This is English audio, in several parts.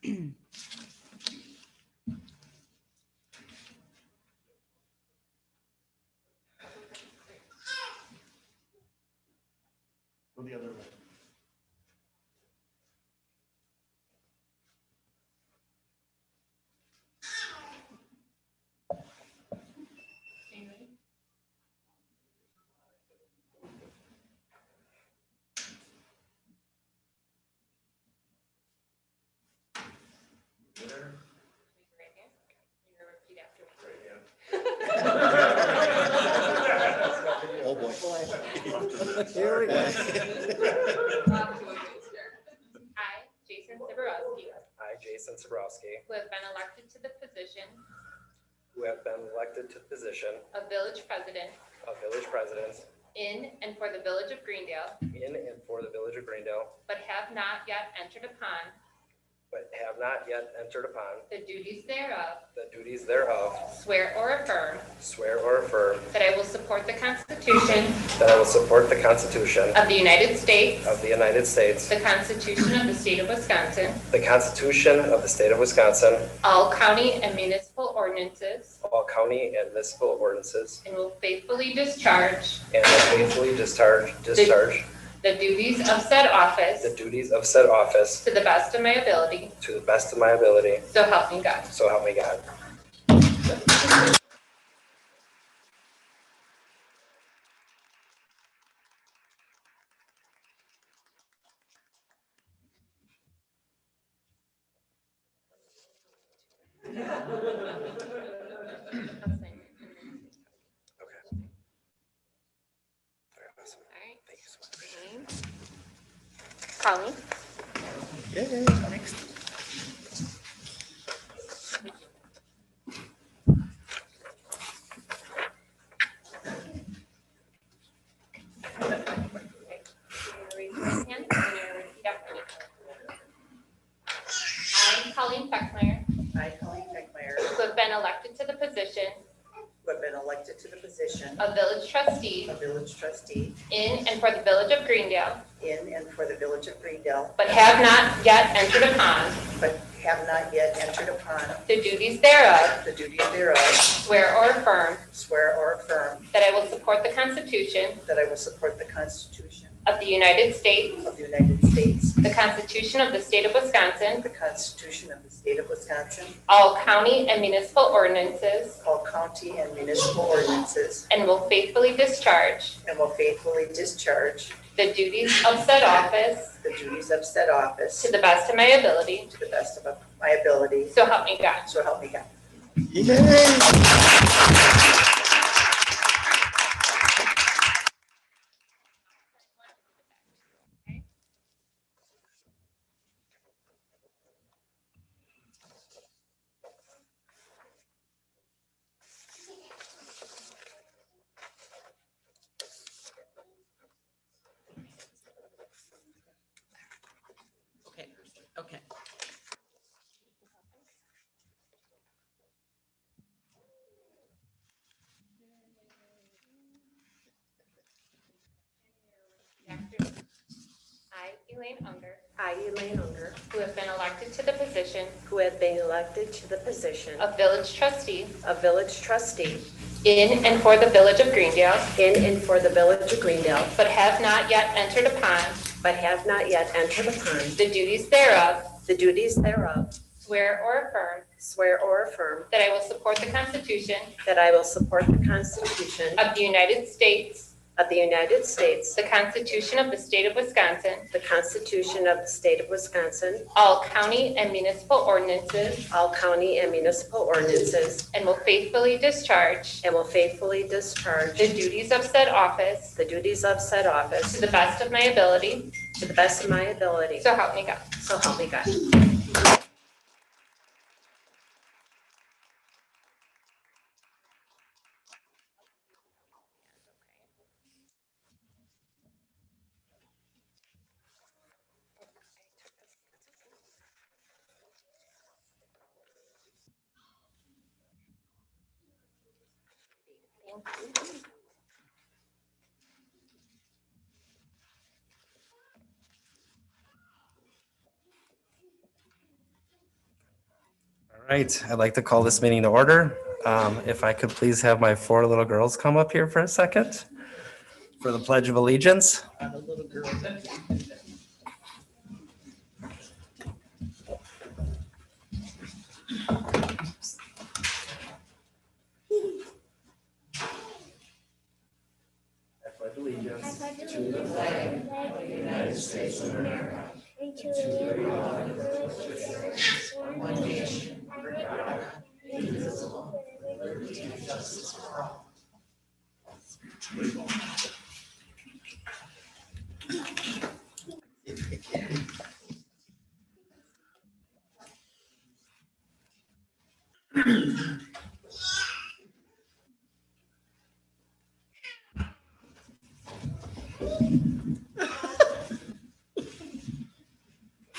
Go the other way. Oh, boy. Here we go. I, Jason Siborowski, I, Jason Sabrowski, who have been elected to the position who have been elected to the position of village president of village president in and for the village of Greendale, in and for the village of Greendale, but have not yet entered upon but have not yet entered upon the duties thereof, the duties thereof, swear or affirm swear or affirm that I will support the Constitution that I will support the Constitution of the United States, of the United States, the Constitution of the State of Wisconsin, the Constitution of the State of Wisconsin, all county and municipal ordinances, all county and municipal ordinances, and will faithfully discharge and will faithfully discharge the duties of said office the duties of said office to the best of my ability, to the best of my ability. so help me God. So help me God. Awesome. All right. Thank you so much. Colleen. Yay, next. Raise your right hand and you're repeat after me. I, Colleen Beckmeyer, I, Colleen Beckmeyer, who have been elected to the position who have been elected to the position of village trustee of village trustee in and for the village of Greendale, in and for the village of Greendale, but have not yet entered upon but have not yet entered upon the duties thereof, the duties thereof, swear or affirm swear or affirm that I will support the Constitution that I will support the Constitution of the United States, of the United States, the Constitution of the State of Wisconsin, the Constitution of the State of Wisconsin, all county and municipal ordinances, all county and municipal ordinances, and will faithfully discharge and will faithfully discharge the duties of said office the duties of said office to the best of my ability, to the best of my ability, so help me God. so help me God. Yay. Okay, okay. After me. I, Elaine Unger, I, Elaine Unger, who have been elected to the position who have been elected to the position of village trustee of village trustee in and for the village of Greendale, in and for the village of Greendale, but have not yet entered upon but have not yet entered upon the duties thereof, the duties thereof, swear or affirm swear or affirm that I will support the Constitution that I will support the Constitution of the United States, of the United States, the Constitution of the State of Wisconsin, the Constitution of the State of Wisconsin, all county and municipal ordinances, all county and municipal ordinances, and will faithfully discharge and will faithfully discharge the duties of said office the duties of said office to the best of my ability, to the best of my ability. so help me God. So help me God. All right, I'd like to call this meeting to order. If I could please have my 4 little girls come up here for a second for the Pledge of Allegiance. I pledge allegiance to the flag of the United States of America And to the republic for which it stands, one nation, under God, indivisible, with liberty and justice for all.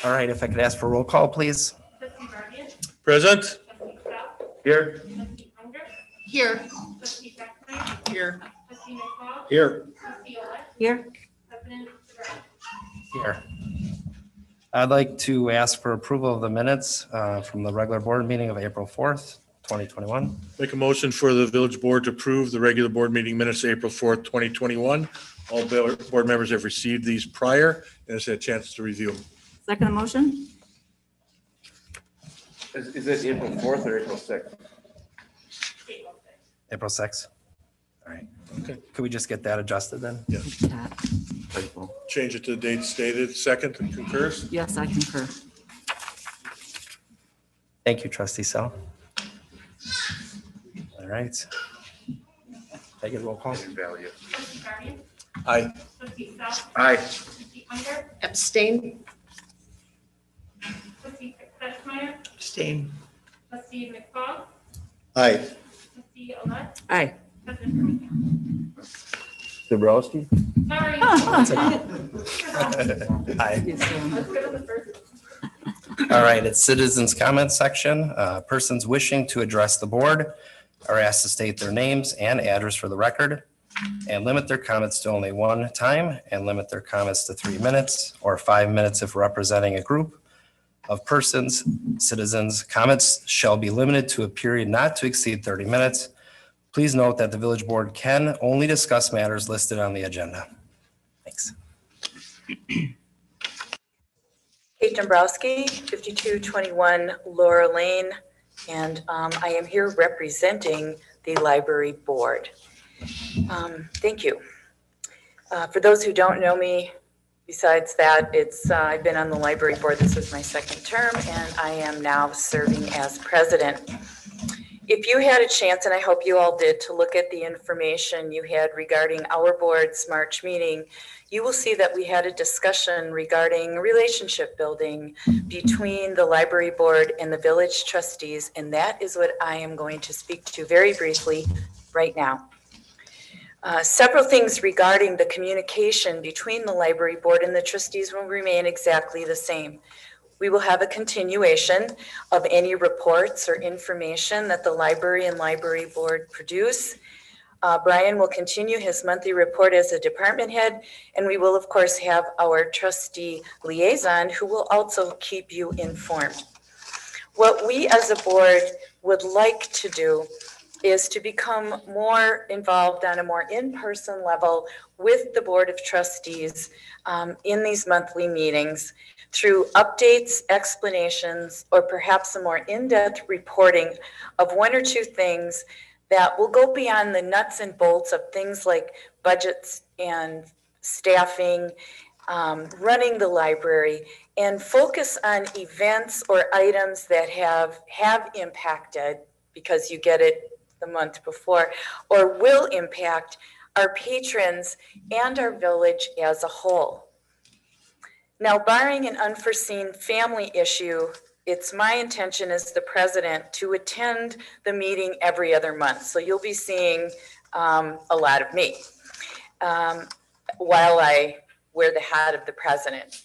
All right, if I could ask for a roll call, please. Trustee Guardian, Present. trustee South, Here. trustee Unger, Here. trustee Zachary, Here. trustee McFall, Here. trustee Olet, Here. president Severino. Here. I'd like to ask for approval of the minutes from the regular board meeting of April 4th, 2021. Make a motion for the village board to approve the regular board meeting minutes April 4th, 2021. All board members have received these prior and has had a chance to review them. Second motion? Is it April 4th or April 6th? April 6th. All right. Okay. Could we just get that adjusted then? Change it to the date stated. Second, concurs. Yes, I concur. Thank you, trustee Sal. All right. Take a roll call. Value. Trustee Guardian, Aye. trustee South, Aye. trustee Unger, Abstain. trustee Setchmeyer, Abstain. trustee McFall, Aye. trustee Olet, Aye. president Severino. Dabrowski? Sorry. Aye. Let's go to the first. All right, it's citizens' comments section. Persons wishing to address the board are asked to state their names and address for the record and limit their comments to only one time and limit their comments to 3 minutes or 5 minutes if representing a group of persons. Citizens' comments shall be limited to a period not to exceed 30 minutes. Please note that the village board can only discuss matters listed on the agenda. Thanks. Kate Dombrowski, 5221 Laura Lane, and I am here representing the library board. Thank you. For those who don't know me, besides that, I've been on the library board. This is my second term, and I am now serving as president. If you had a chance, and I hope you all did, to look at the information you had regarding our board's March meeting, you will see that we had a discussion regarding relationship building between the library board and the village trustees, and that is what I am going to speak to very briefly right now. Several things regarding the communication between the library board and the trustees will remain exactly the same. We will have a continuation of any reports or information that the library and library board produce. Brian will continue his monthly report as a department head, and we will of course have our trustee liaison who will also keep you informed. What we as a board would like to do is to become more involved on a more in-person level with the Board of Trustees in these monthly meetings through updates, explanations, or perhaps a more in-depth reporting of one or two things that will go beyond the nuts and bolts of things like budgets and staffing, running the library, and focus on events or items that have impacted, because you get it the month before, or will impact our patrons and our village as a whole. Now, barring an unforeseen family issue, it's my intention as the president to attend the meeting every other month. So you'll be seeing a lot of me while I wear the hat of the president.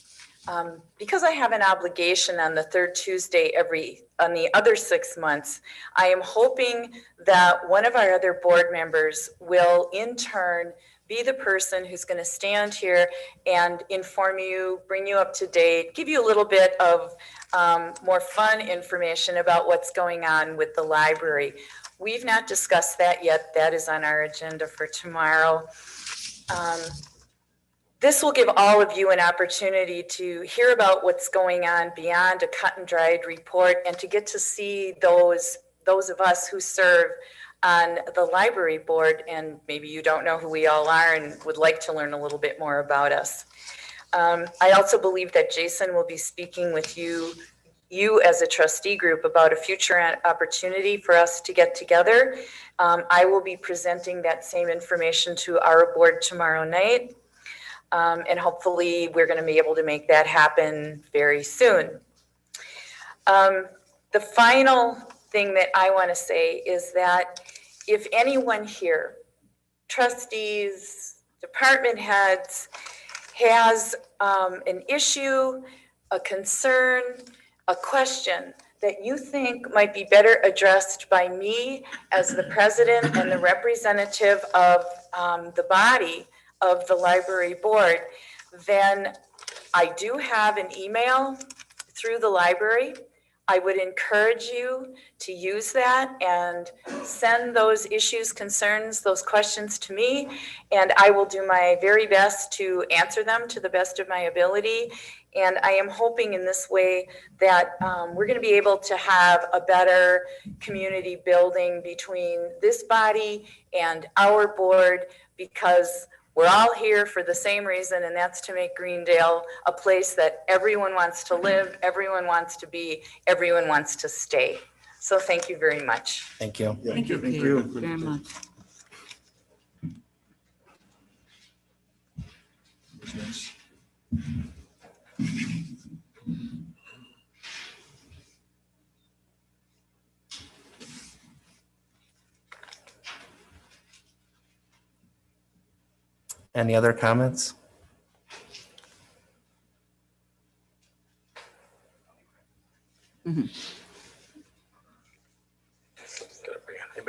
Because I have an obligation on the third Tuesday on the other 6 months, I am hoping that one of our other board members will in turn be the person who's going to stand here and inform you, bring you up to date, give you a little bit of more fun information about what's going on with the library. We've not discussed that yet. That is on our agenda for tomorrow. This will give all of you an opportunity to hear about what's going on beyond a cut and dried report and to get to see those of us who serve on the library board, and maybe you don't know who we all are and would like to learn a little bit more about us. I also believe that Jason will be speaking with you as a trustee group about a future opportunity for us to get together. I will be presenting that same information to our board tomorrow night. And hopefully we're going to be able to make that happen very soon. The final thing that I want to say is that if anyone here, trustees, department heads, has an issue, a concern, a question that you think might be better addressed by me as the president and the representative of the body of the library board, then I do have an email through the library. I would encourage you to use that and send those issues, concerns, those questions to me, and I will do my very best to answer them to the best of my ability. And I am hoping in this way that we're going to be able to have a better community building between this body and our board, because we're all here for the same reason, and that's to make Greendale a place that everyone wants to live, everyone wants to be, everyone wants to stay. So thank you very much. Thank you. Thank you, Kate, very much. Any other comments? Anybody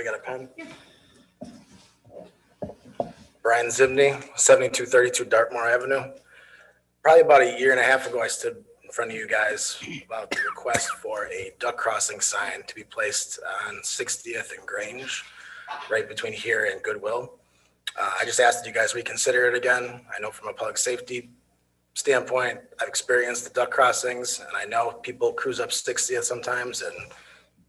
got a pen? Brian Zimney, 7232 Dartmoor Avenue. Probably about a year and a half ago, I stood in front of you guys about the request for a duck crossing sign to be placed on 60th and Grange, right between here and Goodwill. I just asked that you guys reconsider it again. I know from a public safety standpoint, I've experienced the duck crossings, and I know people cruise up 60th sometimes and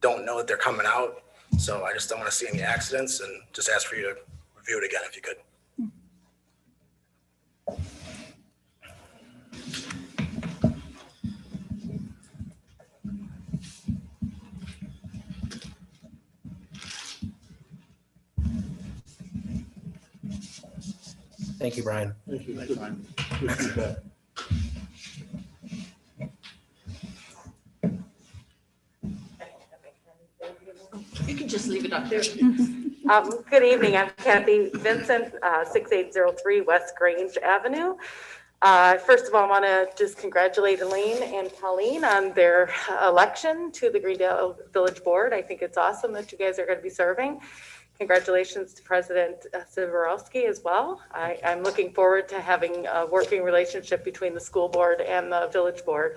don't know that they're coming out. So I just don't want to see any accidents, and just ask for you to review it again if you could. Thank you, Brian. Thank you. Good feedback. You can just leave it up there. Good evening, I'm Kathy Vincent, 6803 West Grange Avenue. First of all, I want to just congratulate Elaine and Colleen on their election to the Greendale Village Board. I think it's awesome that you guys are going to be serving. Congratulations to President Siborowski as well. I'm looking forward to having a working relationship between the school board and the village board.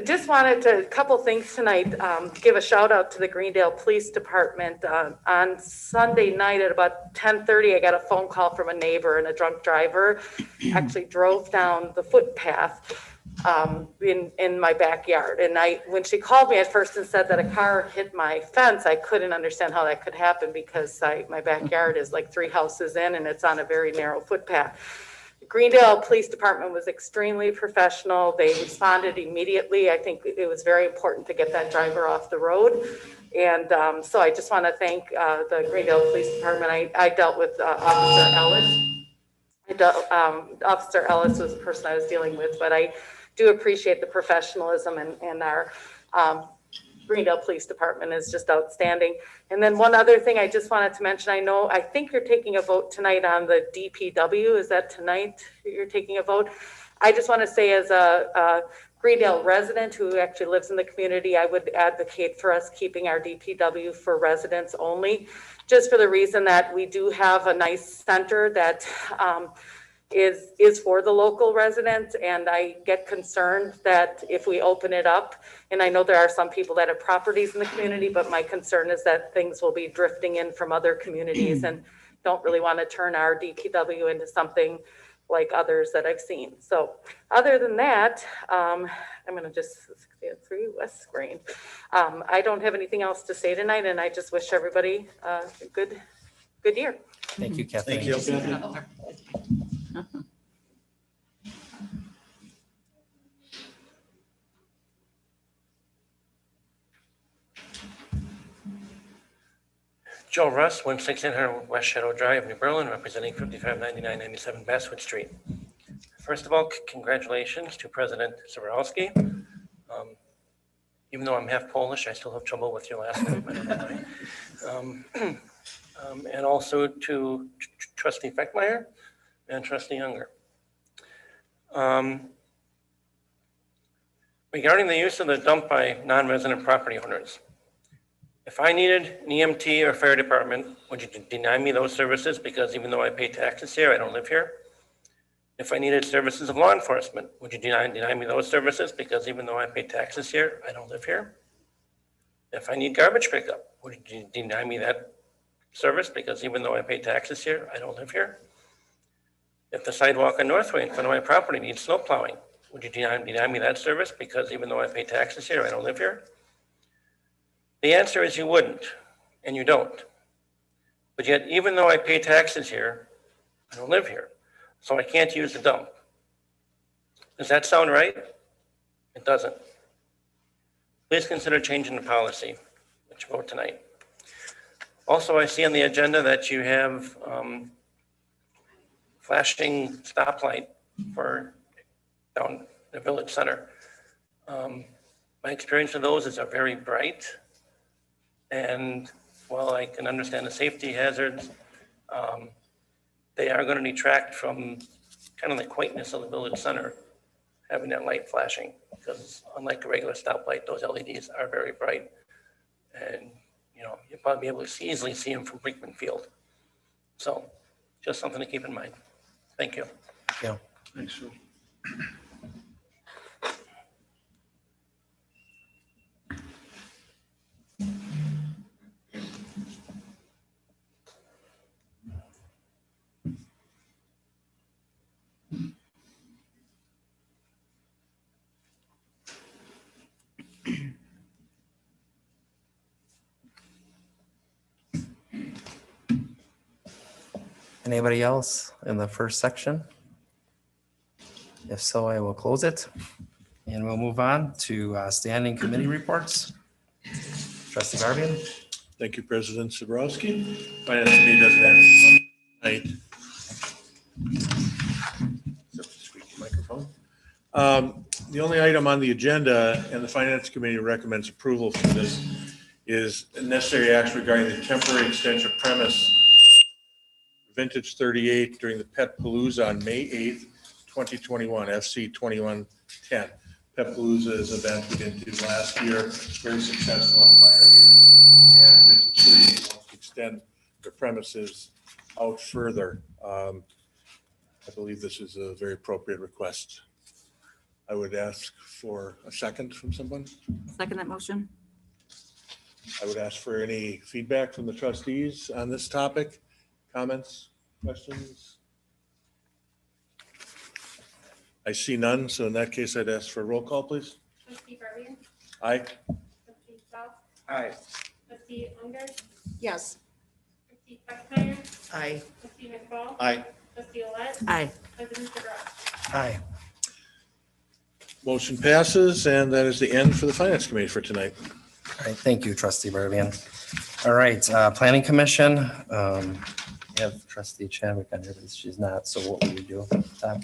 Just wanted to, a couple things tonight, give a shout out to the Greendale Police Department. On Sunday night at about 10:30, I got a phone call from a neighbor, and a drunk driver actually drove down the footpath in my backyard. And when she called me at first and said that a car hit my fence, I couldn't understand how that could happen, because my backyard is like 3 houses in and it's on a very narrow footpath. Greendale Police Department was extremely professional. They responded immediately. I think it was very important to get that driver off the road. And so I just want to thank the Greendale Police Department. I dealt with Officer Ellis. Officer Ellis was the person I was dealing with, but I do appreciate the professionalism, and our Greendale Police Department is just outstanding. And then one other thing I just wanted to mention, I think you're taking a vote tonight on the DPW. Is that tonight you're taking a vote? I just want to say, as a Greendale resident who actually lives in the community, I would advocate for us keeping our DPW for residents only, just for the reason that we do have a nice center that is for the local residents. And I get concerned that if we open it up, and I know there are some people that have properties in the community, but my concern is that things will be drifting in from other communities and don't really want to turn our DPW into something like others that I've seen. So other than that, I'm going to just 3 West Green. I don't have anything else to say tonight, and I just wish everybody a good year. Thank you, Kathleen. Thank you, Kathy. Joe Russ, 16800 West Shadow Drive, New Berlin, representing 559997 Basswood Street. First of all, congratulations to President Zaborowski. Even though I'm half Polish, I still have trouble with your last name. I don't know why. And also to Trustee Feckmeyer and Trustee Younger. Regarding the use of the dump by non-resident property owners, if I needed an EMT or fire department, would you deny me those services because even though I pay taxes here, I don't live here? If I needed services of law enforcement, would you deny me those services because even though I pay taxes here, I don't live here? If I need garbage pickup, would you deny me that service because even though I pay taxes here, I don't live here? If the sidewalk on Northway in front of my property needs snow plowing, would you deny me that service because even though I pay taxes here, I don't live here? The answer is you wouldn't, and you don't. But yet, even though I pay taxes here, I don't live here, so I can't use the dump. Does that sound right? It doesn't. Please consider changing the policy, which vote tonight. Also, I see on the agenda that you have flashing stoplight for down the village center. My experience of those is they're very bright. And while I can understand the safety hazards, they are going to detract from kind of the quaintness of the village center, having that light flashing, because unlike a regular stoplight, those LEDs are very bright. And, you know, you'll probably be able to easily see them from Brinkman Field. So just something to keep in mind. Thank you. Yeah. Thanks, Phil. Anybody else in the first section? If so, I will close it. And we'll move on to standing committee reports. Trustee Barbian? Thank you, President Zaborowski. Finance Committee doesn't have tonight. Except the squeaky microphone. The only item on the agenda, and the Finance Committee recommends approval for this, is necessary action regarding the temporary extension of premise Vintage 38 during the Pet Palooza on May 8th, 2021, FC 2110. Pet Palooza is an event we did do last year, very successful on prior years, and Vintage 38 wants to extend the premises out further. I believe this is a very appropriate request. I would ask for a second from someone. Second that motion? I would ask for any feedback from the trustees on this topic, comments, questions. I see none, so in that case, I'd ask for a roll call, please. Trustee Barbian? Aye. Trustee South? Aye. Trustee Unger? Yes. Trustee Feckmeyer? Aye. Trustee McFall? Aye. Trustee Olet? Aye. President Zaborowski? Aye. Motion passes, and that is the end for the Finance Committee for tonight. All right, thank you, Trustee Barbian. All right, Planning Commission. We have Trustee Chadwick on here, but she's not, so what will you do? Tom?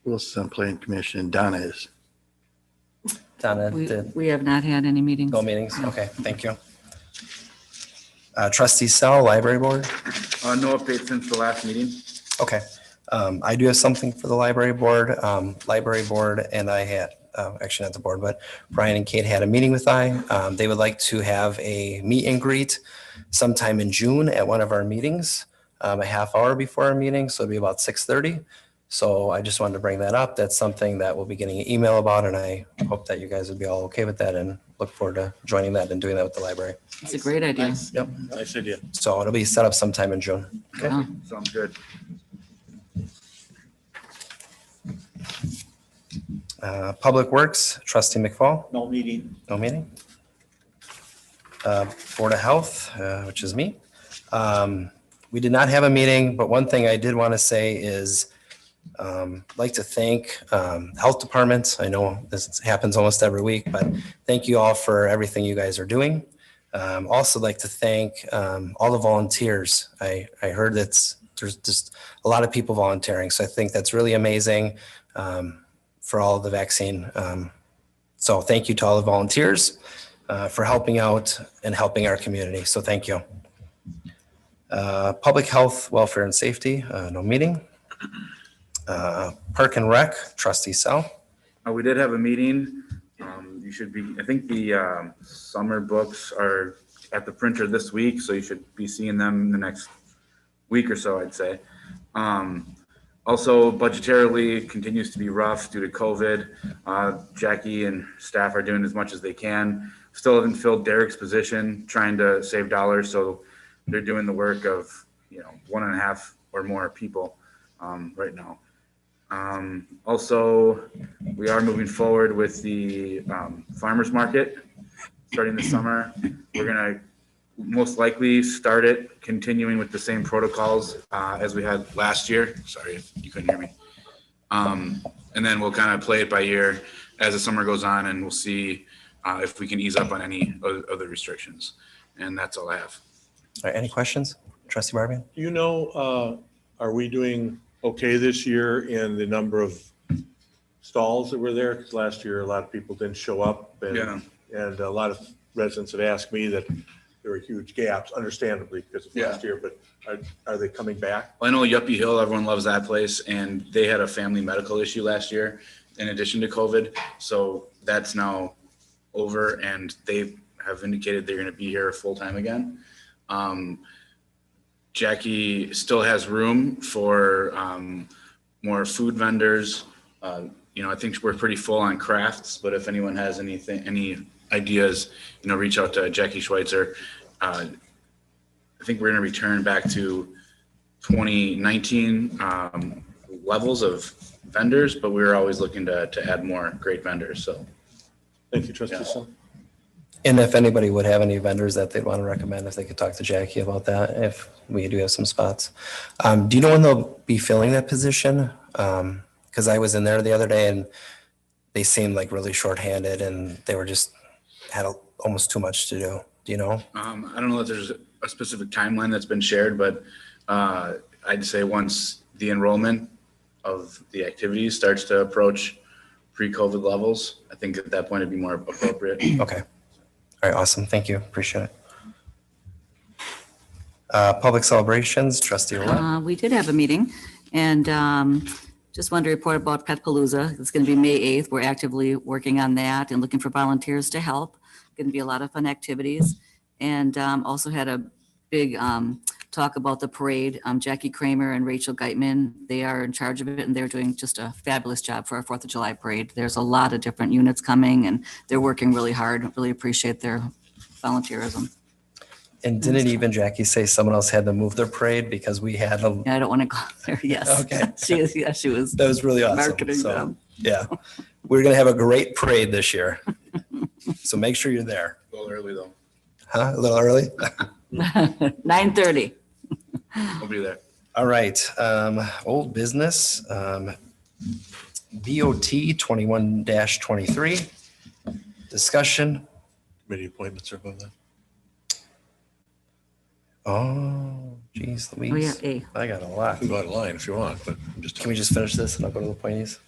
Wilson Planning Commission, Donna is. Donna, We did we have not had any meetings. no meetings? Okay, thank you. Trustee Sell, Library Board. No update since the last meeting. Okay. I do have something for the library board. And I had, actually not the board, but Brian and Kate had a meeting with They would like to have a meet and greet sometime in June at one of our meetings, a half hour before our meeting, so it'll be about 6:30. So I just wanted to bring that up. That's something that we'll be getting an email about, and I hope that you guys would be all okay with that and look forward to joining that and doing that with the library. It's a great idea. Yep. Nice idea. So it'll be set up sometime in June. Okay. Wow. Sounds good. Public Works, Trustee McFall, No meeting. no meeting. Board of Health, which is me. We did not have a meeting, but one thing I did want to say is like to thank Health Department. I know this happens almost every week, but thank you all for everything you guys are doing. Also like to thank all the volunteers. I heard that there's just a lot of people volunteering, so I think that's really amazing for all of the vaccine. So thank you to all the volunteers for helping out and helping our community. So thank you. Public Health, Welfare and Safety, no meeting. Park and Rec, Trustee Sal. We did have a meeting. You should be, I think the summer books are at the printer this week, so you should be seeing them in the next week or so, I'd say. Also, budgetarily continues to be rough due to COVID. Jackie and staff are doing as much as they can. Still haven't filled Derek's position, trying to save dollars, so they're doing the work of 1.5 or more people right now. Also, we are moving forward with the farmers market starting this summer. We're gonna most likely start it continuing with the same protocols as we had last year. Sorry if you couldn't hear me. And then we'll kind of play it by ear as the summer goes on, and we'll see if we can ease up on any other restrictions. And that's all I have. All right, any questions? Trustee Barbian? Do you know, are we doing okay this year in the number of stalls that were there? Because last year, a lot of people didn't show up. Yeah. And a lot of residents have asked me that there were huge gaps, understandably, because of last year, but are they coming back? Well, I know Yuppie Hill, everyone loves that place, and they had a family medical issue last year in addition to COVID. So that's now over, and they have indicated they're going to be here full time again. Jackie still has room for more food vendors. I think we're pretty full on crafts, but if anyone has any ideas, reach out to Jackie Schweitzer. I think we're going to return back to 2019 levels of vendors, but we're always looking to add more great vendors. So Thank you, Trustee Sal. And if anybody would have any vendors that they'd want to recommend, if they could talk to Jackie about that, if we do have some spots. Do you know when they'll be filling that position? Because I was in there the other day and they seemed like really shorthanded and they were just had almost too much to do. Do you know? I don't know if there's a specific timeline that's been shared, but I'd say once the enrollment of the activities starts to approach pre-COVID levels, I think at that point it'd be more appropriate. Okay. All right, awesome. Thank you. Appreciate it. Public celebrations, Trustee Olet. We did have a meeting and just wanted to report about Pet Palooza. It's going to be May 8th. We're actively working on that and looking for volunteers to help. Going to be a lot of fun activities. And also had a big talk about the parade. Jackie Kramer and Rachel Geitman, they are in charge of it and they're doing just a fabulous job for our 4th of July parade. There's a lot of different units coming and they're working really hard. Really appreciate their volunteerism. And didn't even Jackie say someone else had to move their parade because we had a, Yeah, I don't want to go there. Yes. Okay. She was that was really awesome. marketing So, them. yeah, we're going to have a great parade this year. So make sure you're there. A little early though. Huh? A little early? 9:30. I'll be there. All right. Old business. BOT 21-23. Discussion. Committee appointments are above that. Oh, geez, Louise. Oh, yeah, A. I got a I lot. can go out of line if you want, but I'm just. Can we just finish this and I'll go to the appointees?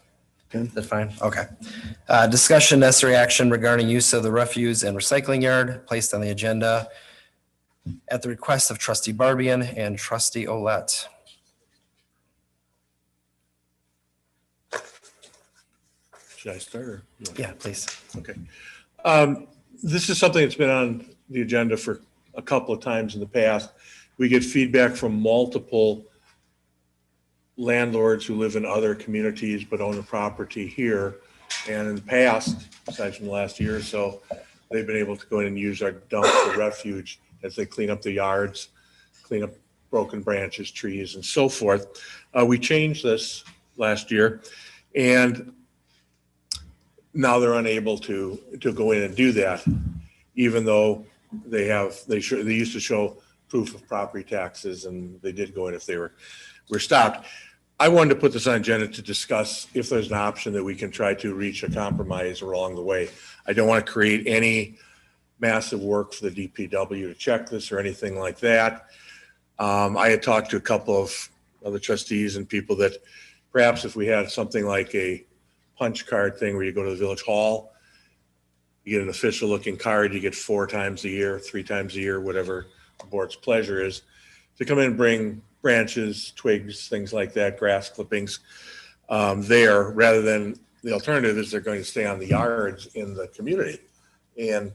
Is that fine? Okay. Discussion necessary action regarding use of the refuse and recycling yard placed on the agenda at the request of Trustee Barbian and Trustee Olet. Should I start or? Yeah, please. Okay. This is something that's been on the agenda for a couple of times in the past. We get feedback from multiple landlords who live in other communities but own a property here. And in the past, aside from the last year or so, they've been able to go in and use our dump for refuge as they clean up the yards, clean up broken branches, trees, and so forth. We changed this last year, and now they're unable to go in and do that, even though they used to show proof of property taxes, and they did go in if they were stopped. I wanted to put this on agenda to discuss if there's an option that we can try to reach a compromise along the way. I don't want to create any massive work for the DPW to check this or anything like that. I had talked to a couple of other trustees and people that perhaps if we had something like a punch card thing where you go to the village hall, you get an official looking card, you get 4 times a year, 3 times a year, whatever the board's pleasure is, to come in and bring branches, twigs, things like that, grass clippings there, rather than the alternative is they're going to stay on the yards in the community. And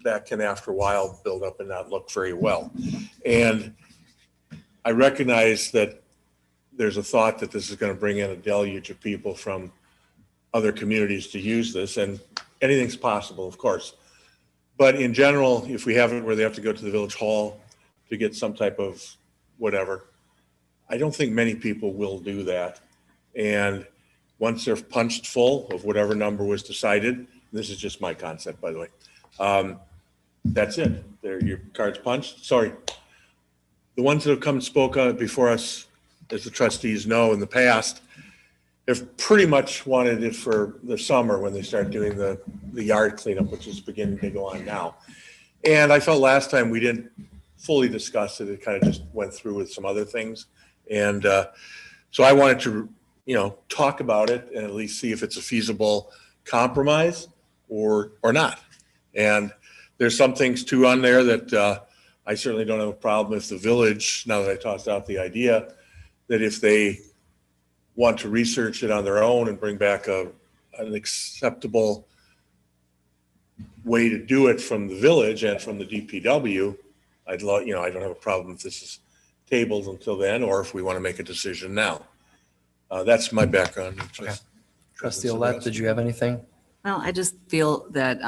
that can after a while build up and not look very well. And I recognize that there's a thought that this is going to bring in a deluge of people from other communities to use this, and anything's possible, of course. But in general, if we have it where they have to go to the village hall to get some type of whatever, I don't think many people will do that. And once they're punched full of whatever number was decided, this is just my concept, by the way, that's it. Your card's punched. Sorry. The ones that have come and spoke before us, as the trustees know in the past, have pretty much wanted it for the summer when they start doing the yard cleanup, which is beginning to go on now. And I felt last time we didn't fully discuss it. It kind of just went through with some other things. And so I wanted to, talk about it and at least see if it's a feasible compromise or not. And there's some things too on there that I certainly don't have a problem if the village, now that I tossed out the idea, that if they want to research it on their own and bring back an acceptable way to do it from the village and from the DPW, I don't have a problem if this is tabled until then, or if we want to make a decision now. That's my background. Okay. Trustee Olet, did you have anything? Well, I just feel that,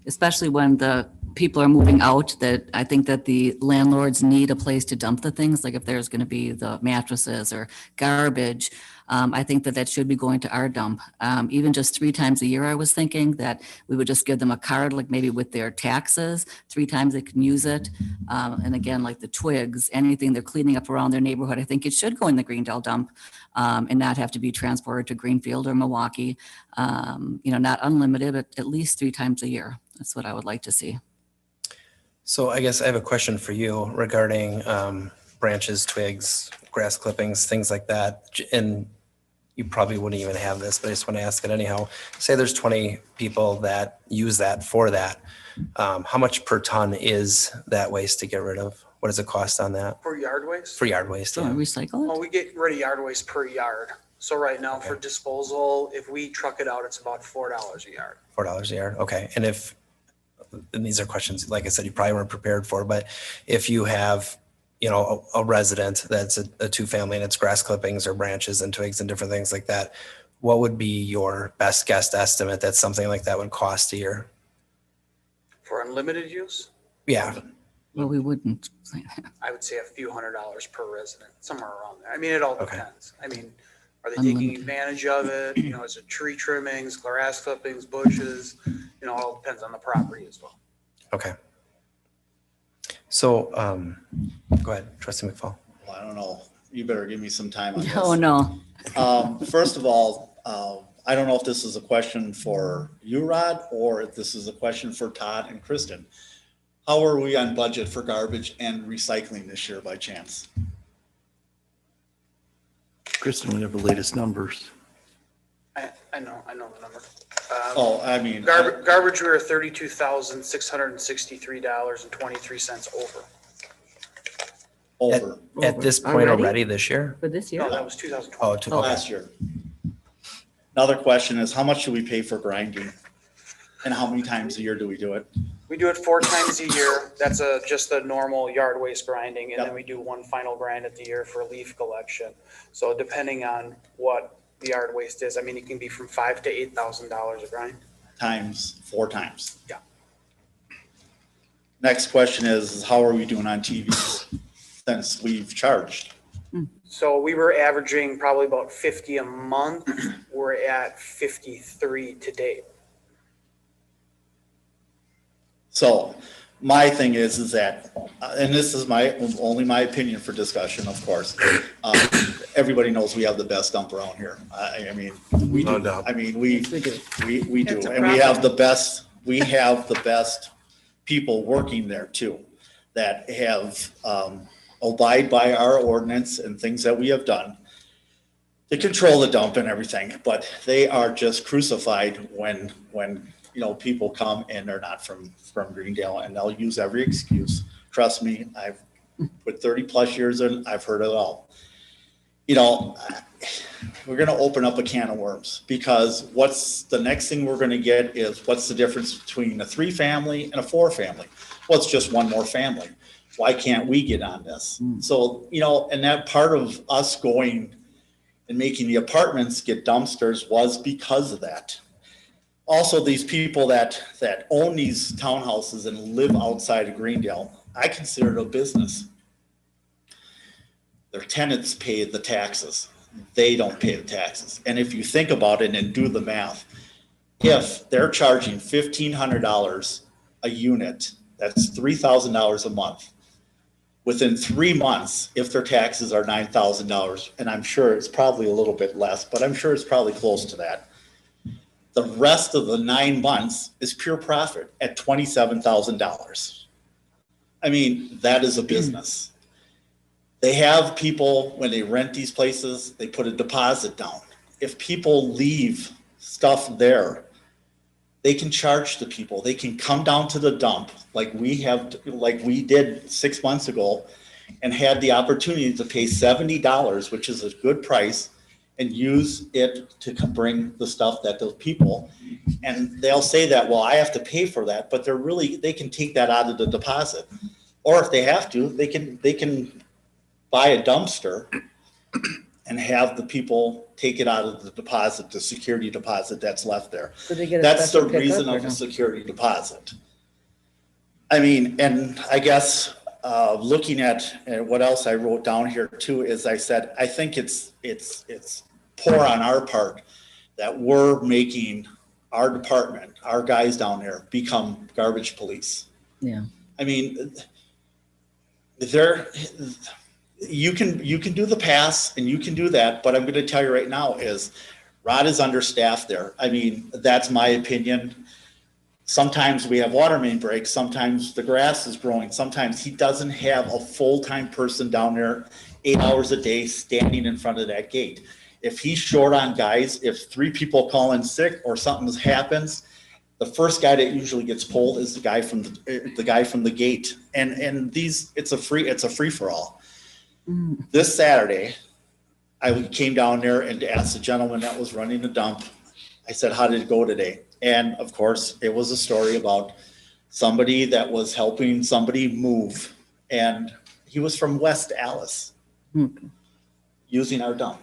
especially when the people are moving out, that I think that the landlords need a place to dump the things, like if there's going to be the mattresses or garbage, I think that should be going to our dump. Even just 3 times a year, I was thinking that we would just give them a card, like maybe with their taxes, 3 times they can use it. And again, like the twigs, anything they're cleaning up around their neighborhood, I think it should go in the Greendale dump and not have to be transported to Greenfield or Milwaukee. Not unlimited, but at least 3 times a year. That's what I would like to see. So I guess I have a question for you regarding branches, twigs, grass clippings, things like that. And you probably wouldn't even have this, but I just want to ask it anyhow. Say there's 20 people that use that for that. How much per ton is that waste to get rid of? What does it cost on that? For yard waste? For yard waste, So yeah. recycle Well, it? we get rid of yard waste per yard. So right now for disposal, if we truck it out, it's about $4 a yard. $4 a yard, okay. And these are questions, like I said, you probably weren't prepared for, but if you have, a resident that's a 2-family and it's grass clippings or branches and twigs and different things like that, what would be your best guess estimate that something like that would cost a year? For unlimited use, Yeah, Well, we wouldn't. I would say a few $100s per resident, somewhere around there. I mean, it all Okay. depends. I mean, are they taking Unlimited. advantage of it? Is it tree trimmings, grass clippings, bushes? It all depends on the property as well. okay. So, go ahead, trustee McFall. Well, I don't know. You better give me some time on this. Oh, no. First of all, I don't know if this is a question for you, Rod, or if this is a question for Todd and Kristen. How are we on budget for garbage and recycling this year by chance? Kristen, we have the latest numbers. I know the number. Garbage, we were $32,663.23 over. At this point already this year? For this year? No, that was 2020. Oh, Last year. Another question is, how much do we pay for grinding? And how many times a year do we do it? We do it 4 times a year. That's just a normal yard waste grinding. And Yep. then we do one final grind at the year for leaf collection. So depending on what the yard waste is, I mean, it can be from $5,000 to $8,000 a grind. Times 4 times. Yeah. Next question is how are we doing on TVs since we've charged? So we were averaging probably about 50 a month. We're at 53 to date. So my thing is that, and this is only my opinion for discussion, of course. Everybody knows we have the best dump around here. I mean, we No do. doubt. I mean, we do. That's a And we have the best people working there too, that have, abide by our ordinance and things that we have done to control the dump and everything, but they are just crucified when people come and they're not from Greendale, and they'll use every excuse. Trust me, I've put 30 plus years in, I've heard it all. We're gonna open up a can of worms, because what's the next thing we're gonna get is, what's the difference between a 3-family and a 4-family? Well, it's just one more family. Why can't we get on this? So, and that part of us going and making the apartments get dumpsters was because of that. Also, these people that own these townhouses and live outside of Greendale, I consider it a business. Their tenants pay the taxes. They don't pay the taxes. And if you think about it and do the math, if they're charging $1,500 a unit, that's $3,000 a month. Within 3 months, if their taxes are $9,000, and I'm sure it's probably a little bit less, but I'm sure it's probably close to that. The rest of the 9 months is pure profit at $27,000. I mean, that is a business. They have people, when they rent these places, they put a deposit down. If people leave stuff there, they can charge the people. They can come down to the dump like we did 6 months ago, and had the opportunity to pay $70, which is a good price, and use it to bring the stuff that those people, and they'll say that, well, I have to pay for that, but they can take that out of the deposit. Or if they have to, they can buy a dumpster and have the people take it out of the deposit, the security deposit that's left there. So they get a That's the special pickup reason or of no? a security deposit. I mean, and I guess, looking at what else I wrote down here too, is I said, I think it's poor on our part that we're making our department, our guys down there, become garbage police. Yeah. I mean, you can do the pass and you can do that, but I'm going to tell you right now is Rod is understaffed there. I mean, that's my opinion. Sometimes we have water main breaks. Sometimes the grass is growing. Sometimes he doesn't have a full-time person down there 8 hours a day standing in front of that gate. If he's short on guys, if 3 people call in sick or something happens, the first guy that usually gets pulled is the guy from the gate. And it's a free for all. This Saturday, I came down there and asked the gentleman that was running the dump, I said, how did it go today? And of course, it was a story about somebody that was helping somebody move. And he was from West Allis, using our dump.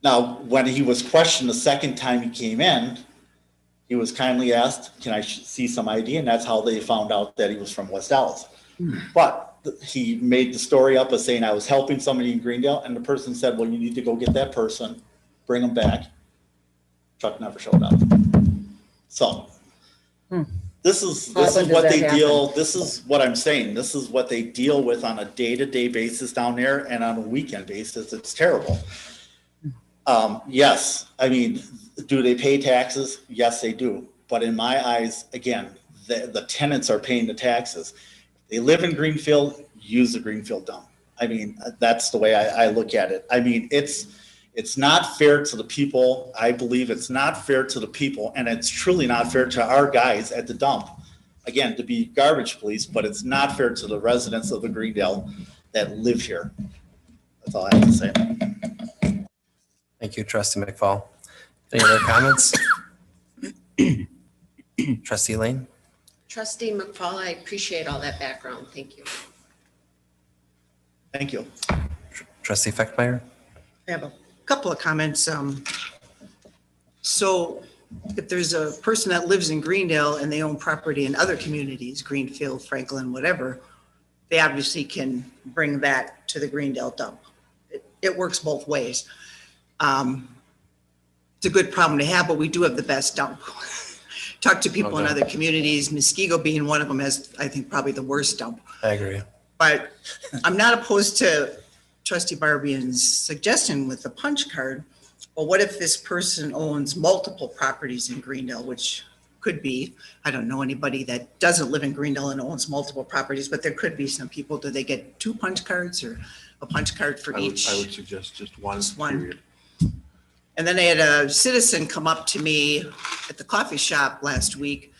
Now, when he was questioned the second time he came in, he was kindly asked, can I see some ID? And that's how they found out that he was from West Allis. But he made the story up as saying, I was helping somebody in Greendale, and the person said, well, you need to go get that person, bring them back. Truck never showed up. So this is what they deal, this is what I'm saying. This is what they deal with on a day-to-day basis down there, and on a weekend basis. It's terrible. Yes, I mean, do they pay taxes? Yes, they do. But in my eyes, again, the tenants are paying the taxes. They live in Greenfield, use the Greenfield dump. I mean, that's the way I look at it. I mean, it's not fair to the people. I believe it's not fair to the people, and it's truly not fair to our guys at the dump. Again, to be garbage police, but it's not fair to the residents of the Greendale that live here. That's all I have to say. Thank you, Trustee McFall. Any other comments? Trustee Lane? Trustee McFall, I appreciate all that background. Thank you. Thank you. Trustee Fechtmeyer? I have a couple of comments. So if there's a person that lives in Greendale and they own property in other communities, Greenfield, Franklin, whatever, they obviously can bring that to the Greendale dump. It works both ways. It's a good problem to have, but we do have the best dump. Talk to people in other communities, Muskego being one of them has, I think, probably the worst dump. I agree. But I'm not opposed to Trustee Barbian's suggestion with the punch card. But what if this person owns multiple properties in Greendale, which could be, I don't know anybody that doesn't live in Greendale and owns multiple properties, but there could be some people. Do they get 2 punch cards or a punch card for each? I would suggest just one. Just one. Period. And then I had a citizen come up to me at the coffee shop last week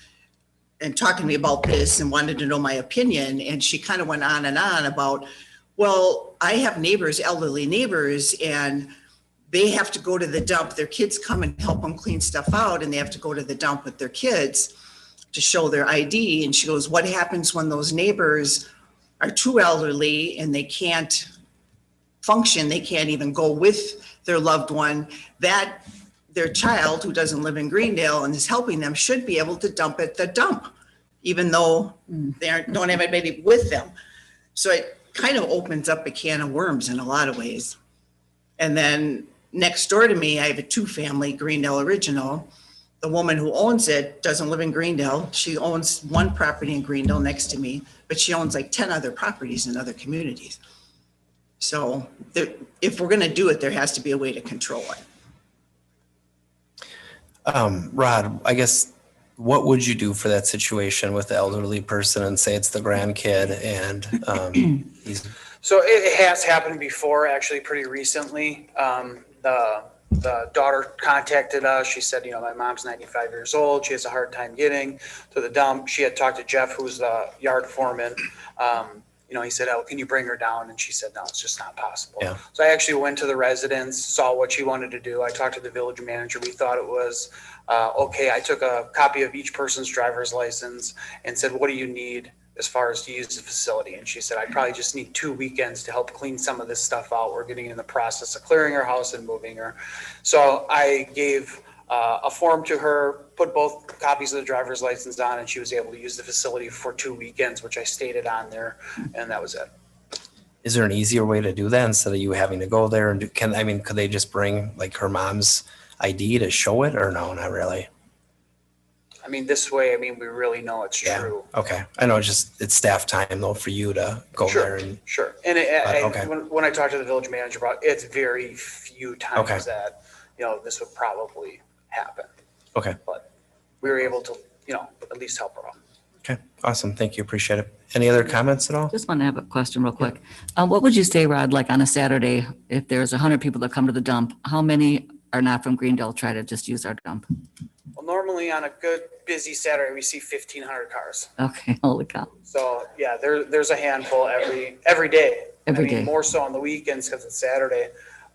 and talking to me about this and wanted to know my opinion. And she kind of went on and on about, well, I have neighbors, elderly neighbors, and they have to go to the dump. Their kids come and help them clean stuff out, and they have to go to the dump with their kids to show their ID. And she goes, what happens when those neighbors are too elderly and they can't function? They can't even go with their loved one. That their child, who doesn't live in Greendale and is helping them, should be able to dump at the dump, even though they don't have anybody with them. So it kind of opens up a can of worms in a lot of ways. And then next door to me, I have a 2-family Greendale original. The woman who owns it doesn't live in Greendale. She owns one property in Greendale next to me, but she owns like 10 other properties in other communities. So if we're going to do it, there has to be a way to control it. Rod, I guess, what would you do for that situation with the elderly person and say it's the grandkid and he's. So it has happened before, actually pretty recently. The daughter contacted us. She said, my mom's 95 years old. She has a hard time getting to the dump. She had talked to Jeff, who's the yard foreman. He said, oh, can you bring her down? And she said, no, it's just not possible. Yeah. So I actually went to the residence, saw what she wanted to do. I talked to the village manager. We thought it was okay. I took a copy of each person's driver's license and said, what do you need as far as to use the facility? And she said, I probably just need 2 weekends to help clean some of this stuff out. We're getting in the process of clearing her house and moving her. So I gave a form to her, put both copies of the driver's license on, and she was able to use the facility for 2 weekends, which I stated on there, and that was it. Is there an easier way to do that instead of you having to go there and could they just bring like her mom's ID to show it, or no, not really? I mean, this way, we really know it's true. Okay. I know it's staff time though for you to go there and. Sure. And Okay. when I talked to the village manager about it, it's very few times that, this would probably happen. Okay. But we were able to, at least help her out. Okay. Awesome. Thank you. Appreciate it. Any other comments at all? Just want to have a question real quick. What would you say, Rod, like on a Saturday, if there's 100 people that come to the dump, how many are not from Greendale try to just use our dump? Well, normally on a good busy Saturday, we see 1,500 cars. Okay, holy cow. So yeah, there's a handful every day. Every day. More so on the weekends because it's Saturday.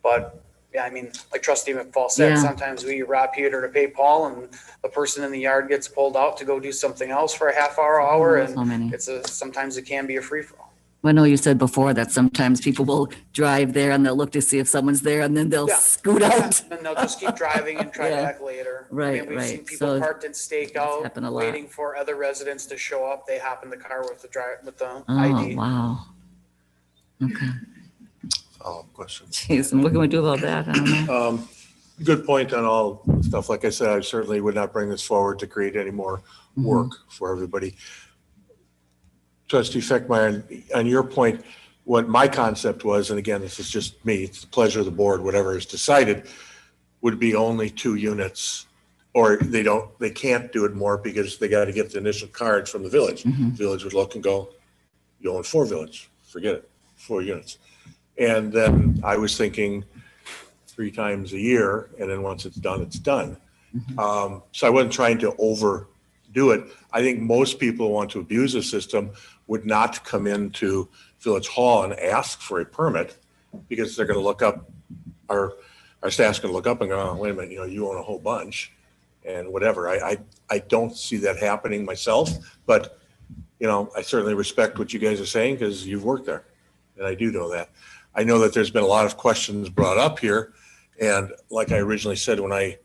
But yeah, like Trustee McFall said, Yeah. sometimes we rob Peter to pay Paul, and the person in the yard gets pulled out to go do something else for a half hour, so many. and sometimes it can be a free for all. I know you said before that sometimes people will drive there and they'll look to see if someone's there and then they'll scoot out. And they'll just keep driving and try Yeah. back later. Right, We've seen right. people So parked in stakeout, happened a lot. waiting for other residents to show up. They hop in the car with the Oh, ID. wow. Okay. Follow-up question. Jeez, and what can we do about that? I don't know. Good point on all stuff. Like I said, I certainly would not bring this forward to create any more work for everybody. Trustee Fechtmeyer, on your point, what my concept was, and again, this is just me, it's the pleasure of the board, whatever is decided, would be only 2 units, or they can't do it more because they got to get the initial cards from the village. Village would look and go, you own 4 village, forget it, 4 units. And then I was thinking 3 times a year, and then once it's done, it's done. So I wasn't trying to overdo it. I think most people who want to abuse the system would not come into Village Hall and ask for a permit because they're going to look up our our staff's gonna look up and go, oh, wait a minute, you own a whole bunch and whatever. I don't see that happening myself, but, I certainly respect what you guys are saying because you've worked there. And I do know that. I know that there's been a lot of questions brought up here. And like I originally said, when I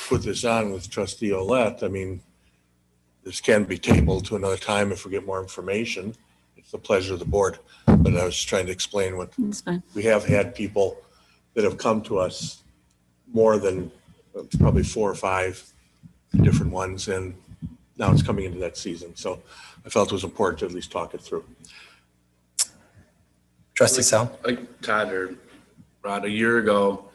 put this on with trustee Olet, I mean, this can be tabled to another time if we get more information. It's the pleasure of the board. But I was just trying to explain what That's fine. we have had people that have come to us more than probably 4 or 5 different ones. And now it's coming into that season. So I felt it was important to at least talk it through. Trustee Sal? Like Todd or Rod, a year ago,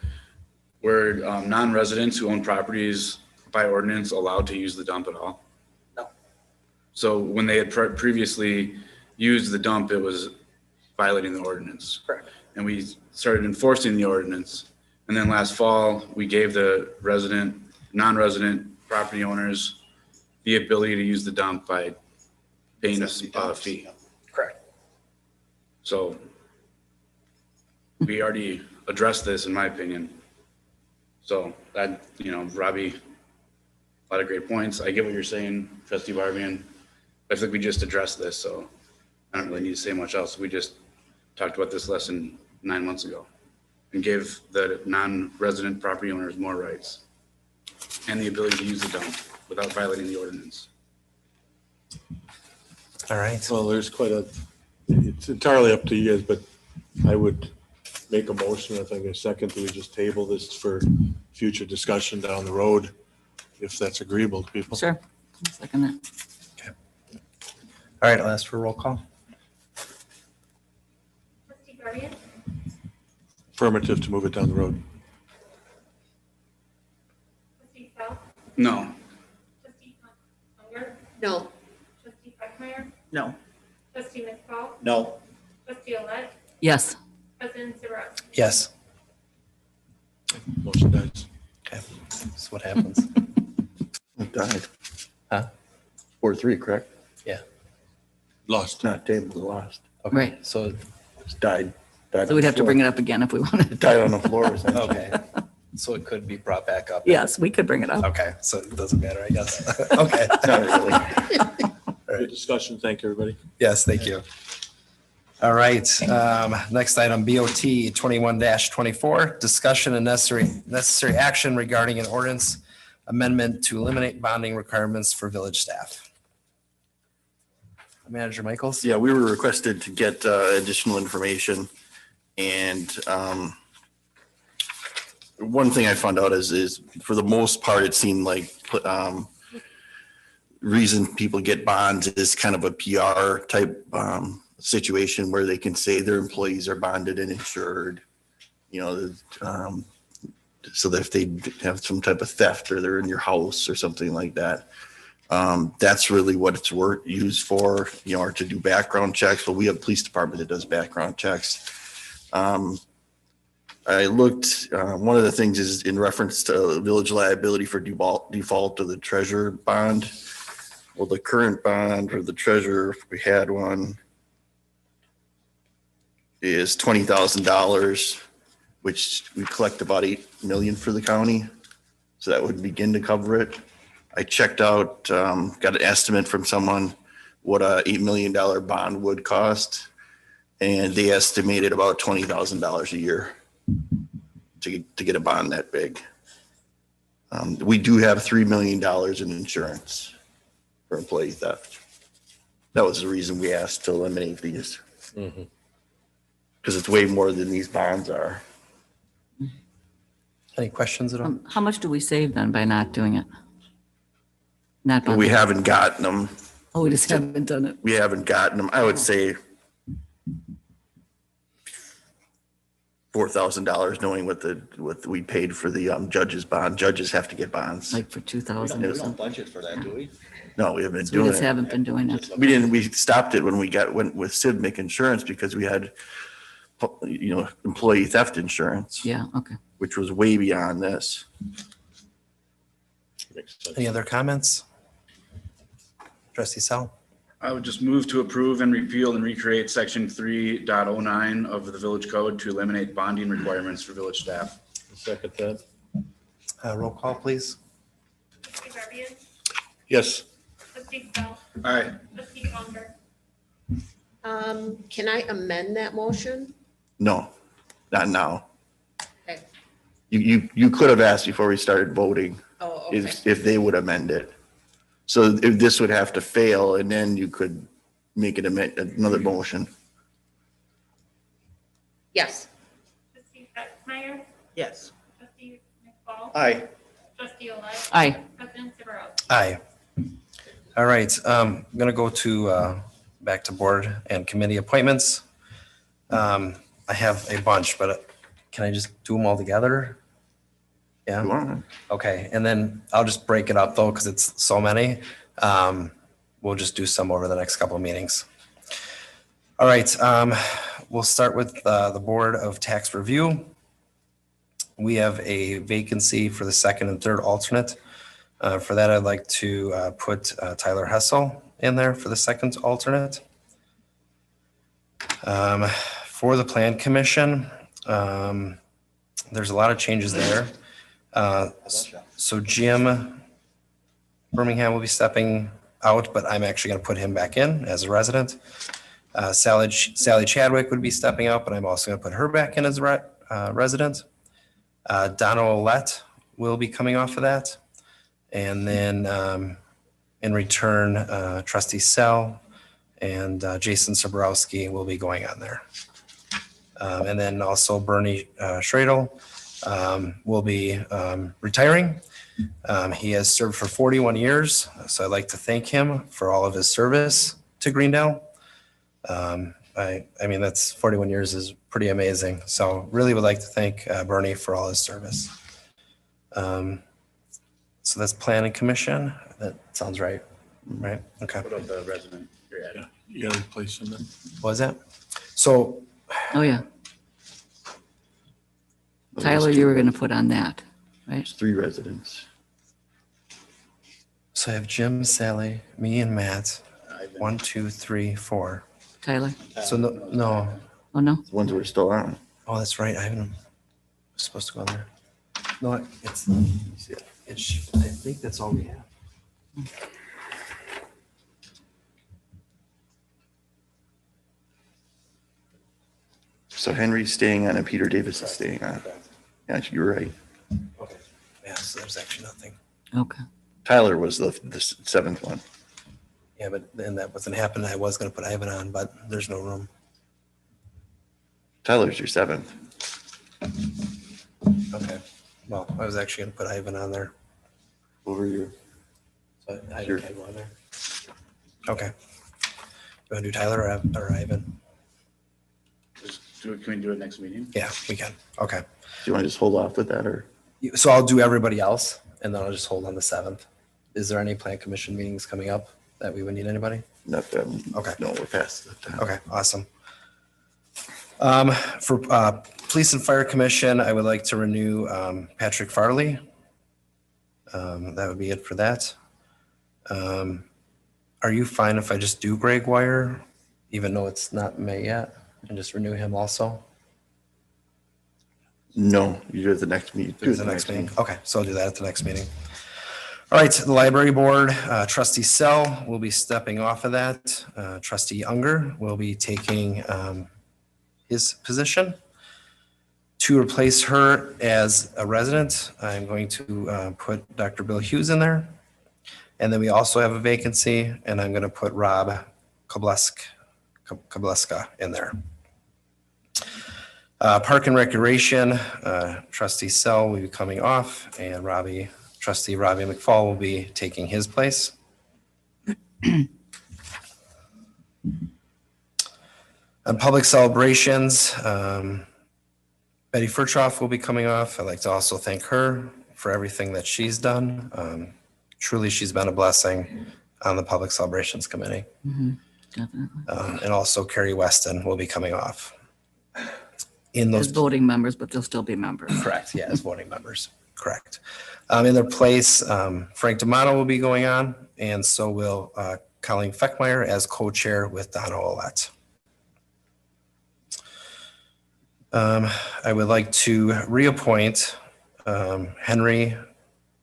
were non-residents who own properties by ordinance allowed to use the dump at all? No. So when they had previously used the dump, it was violating the ordinance. Correct. And we started enforcing the ordinance. And then last fall, we gave the non-resident property owners the ability to use the dump by paying a fee. Correct. So we already addressed this, in my opinion. So that, Robbie, a lot of great points. I get what you're saying, trustee Barbian. I think we just addressed this, so I don't really need to say much else. We just talked about this less than 9 months ago and gave the non-resident property owners more rights and the ability to use the dump without violating the ordinance. All right. Well, it's entirely up to you guys, but I would make a motion, if I get a second, that we just table this for future discussion down the road, if that's agreeable to people. Sure. I'll second that. All right, I'll ask for a roll call. Trustee Guardian, Affirmative to move it down the road. trustee Sal, No. trustee Unger, No. trustee Beckmeyer, No. trustee McFall, No. trustee Olet, Yes. president Zabrowski. Yes. Motion dies. Okay, that's what happens. It died. Huh? 4-3, correct? Yeah. Lost. Not tabled, lost. Okay, Right. so, It's died. So we'd have to bring it up again if we wanted. It died on the floor. essentially. okay. So it could be brought back up. Yes, we could bring it up. Okay, so it doesn't matter, I guess. Okay. Not really. Good discussion. Thank you, everybody. Yes, thank you. All right, next item, BOT 21-24, discussion and necessary action regarding an ordinance amendment to eliminate bonding requirements for village staff. Manager Michaels? Yeah, we were requested to get additional information. And one thing I found out is for the most part, it seemed like reason people get bonds is kind of a PR type situation where they can say their employees are bonded and insured, so that if they have some type of theft or they're in your house or something like that. That's really what it's used for, or to do background checks. But we have a police department that does background checks. I looked, one of the things is in reference to village liability for default of the treasurer bond. Well, the current bond for the treasurer, if we had one, is $20,000, which we collect about 8 million for the county. So that would begin to cover it. I checked out, got an estimate from someone what a $8 million bond would cost. And they estimated about $20,000 a year to get a bond that big. We do have $3 million in insurance for employee theft. That was the reason we asked to eliminate these. Because it's way more than these bonds are. Any questions at all? How much do we save then by not doing it? Not But we haven't gotten them. Oh, we just haven't done it. We haven't gotten them. I would say $4,000, knowing what we paid for the judge's bond. Judges have to get bonds. Like for 2,000 or We don't something. budget for that, do we? No, we haven't been So we doing just it. haven't been doing it. We stopped it when went with Civic Insurance because we had, employee theft insurance, Yeah, okay. which was way beyond this. Any other comments? Trustee Sal? I would just move to approve and repeal and recreate section 3.09 of the village code to eliminate bonding requirements for village staff. Second that. Roll call, please. Trustee Revere, Yes. trustee Bell, Aye. trustee Palmer, Can I amend that motion? No, not now. Okay. You could have asked before we started voting Oh, okay. if they would amend it. So if this would have to fail and then you could make it another motion. Yes. trustee Meyer, Yes. trustee McFall, Aye. trustee Olet, Aye. president Zaborowski. Aye. All right, I'm going to go to, back to board and committee appointments. I have a bunch, but can I just do them all together? Yeah? You want? Okay, and then I'll just break it up though, because it's so many. We'll just do some over the next couple of meetings. All right, we'll start with the Board of Tax Review. We have a vacancy for the second and third alternate. For that, I'd like to put Tyler Hessel in there for the second alternate. For the Plan Commission, there's a lot of changes there. So Jim Birmingham will be stepping out, but I'm actually going to put him back in as a resident. Sally Chadwick would be stepping out, but I'm also going to put her back in as a resident. Donna Olet will be coming off of that. And then in return, Trustee Sell and Jason Soborowski will be going on there. And then also Bernie Schradel will be retiring. He has served for 41 years, so I'd like to thank him for all of his service to Greendale. I mean, that's 41 years is pretty amazing. So really would like to thank Bernie for all his service. So that's Planning Commission. That sounds right, right? Okay. What about the resident you're adding? You gotta replace him then. What was that? So Oh, yeah. Tyler, you were going to put on that, right? There's 3 residents. So I have Jim, Sally, me, and Matt. Ivan. 1, 2, 3, 4. Tyler? So no. Oh, no? The ones who are still on. Oh, that's right. I was supposed to go on there. No, it's. I think that's all we have. So Henry's staying on and Peter Davis is staying on. Yeah, you're right. Okay. Yeah. So there's actually nothing. Okay. Tyler was the 7th one. Yeah, but then that wasn't happening. I was going to put Ivan on, but there's no room. Tyler's your 7th. Okay. Well, I was actually going to put Ivan on there. Over you. So Ivan Sure. can go on there. Okay. You want to do Tyler or Ivan? Can we do it next meeting? Yeah, we can. Okay. Do you want to just hold off with that or? So I'll do everybody else and then I'll just hold on the 7th. Is there any plan commission meetings coming up that we would need anybody? Not them. Okay. No, we're past that. Okay, awesome. For Police and Fire Commission, I would like to renew Patrick Farley. That would be it for that. Are you fine if I just do Greg Wire, even though it's not May yet, and just renew him also? No, you do it at the next meeting. Do it at the next meeting? Okay, so I'll do that at the next meeting. All right, the Library Board, Trustee Sell will be stepping off of that. Trustee Unger will be taking his position. To replace her as a resident, I'm going to put Dr. Bill Hughes in there. And then we also have a vacancy, and I'm going to put Rob Kobleska in there. Park and Recreation, Trustee Sell will be coming off, and Trustee Robbie McFall will be taking his place. On public celebrations, Betty Furchoff will be coming off. I'd like to also thank her for everything that she's done. Truly, she's been a blessing on the Public Celebrations Committee. Definitely. And also Carrie Weston will be coming off. In As those, voting members, but they'll still be members. correct, yeah, as voting members, correct. In their place, Frank D'Amato will be going on, and so will Colleen Feckmeyer as co-chair with Donna Olet. I would like to reappoint Henry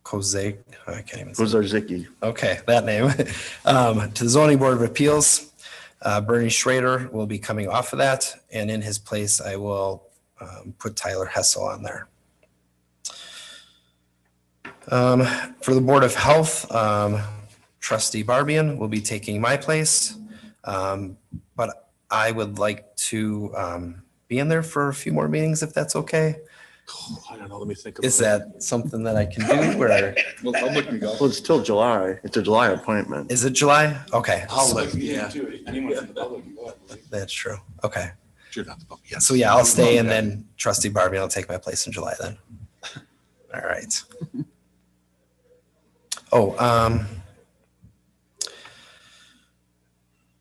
Kozak, I can't even say. Kozarzycki. Okay, that name. To the Zoning Board of Appeals, Bernie Schrader will be coming off of that, and in his place, I will put Tyler Hessel on there. For the Board of Health, Trustee Barbian will be taking my place, but I would like to be in there for a few more meetings if that's okay. I don't know, let me think about it. Is that something that I can do, or Well, it's till July. It's a July appointment. is it July? Okay. I'll let, yeah. That's true. Okay. You're not the public. Yes. So yeah, I'll stay and then Trustee Barbie will take my place in July then. All right. Oh,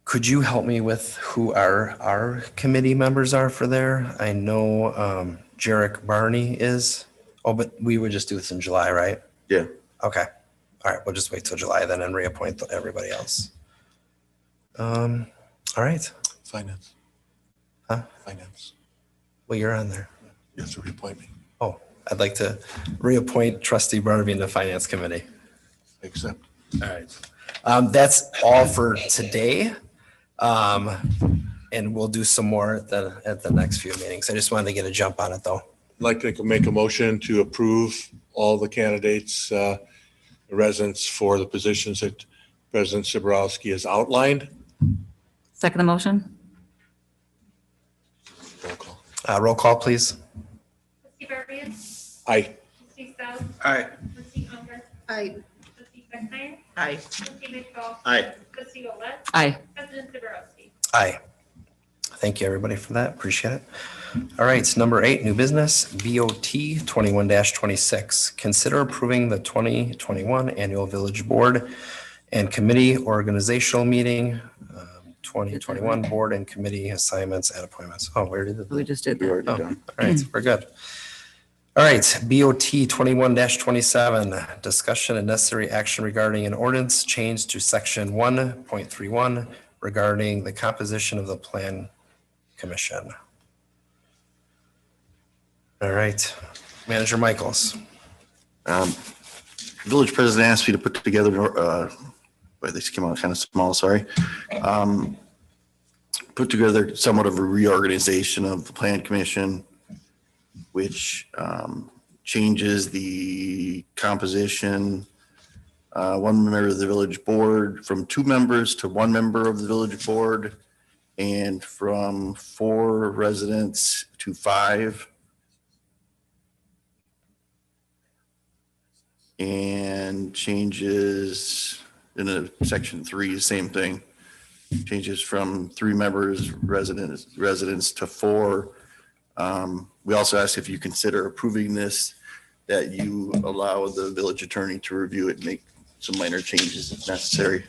could you help me with who our committee members are for there? I know Jarek Barney is. Oh, but we would just do this in July, right? Yeah. Okay. All right, we'll just wait till July then and reappoint everybody else. All right. Finance. Huh? Finance. Well, you're on there. You have to reappoint me. Oh, I'd like to reappoint Trustee Barbie in the Finance Committee. Accept. All right. That's all for today. And we'll do some more at the next few meetings. I just wanted to get a jump on it though. I'd like to make a motion to approve all the candidates, residents for the positions that President Soborowski has outlined. Second the motion? Roll call. Roll call, please. Trustee Barbian? Aye. Trustee Sal? Aye. Trustee Unger? Aye. Trustee Beckmeyer? Aye. Trustee McFall? Aye. Trustee Olet? Aye. President Zaborowski? Aye. Thank you, everybody, for that. Appreciate it. All right, number 8, new business, BOT 21-26. Consider approving the 2021 Annual Village Board and Committee Organizational Meeting, 2021 Board and Committee Assignments and Appointments. Oh, where did it? We just did We that. already Oh, done. all right, we're good. All right, BOT 21-27, discussion and necessary action regarding an ordinance change to section 1.31 regarding the composition of the Plan Commission. All right, Manager Michaels. Village president asked me to put together, but this came out kind of small, sorry. Put together somewhat of a reorganization of the Plan Commission, which changes the composition. One member of the village board from 2 members to 1 member of the village board, and from 4 residents to 5. And changes in section 3, same thing. Changes from 3 members, residents to 4. We also ask if you consider approving this, that you allow the village attorney to review it and make some minor changes if necessary.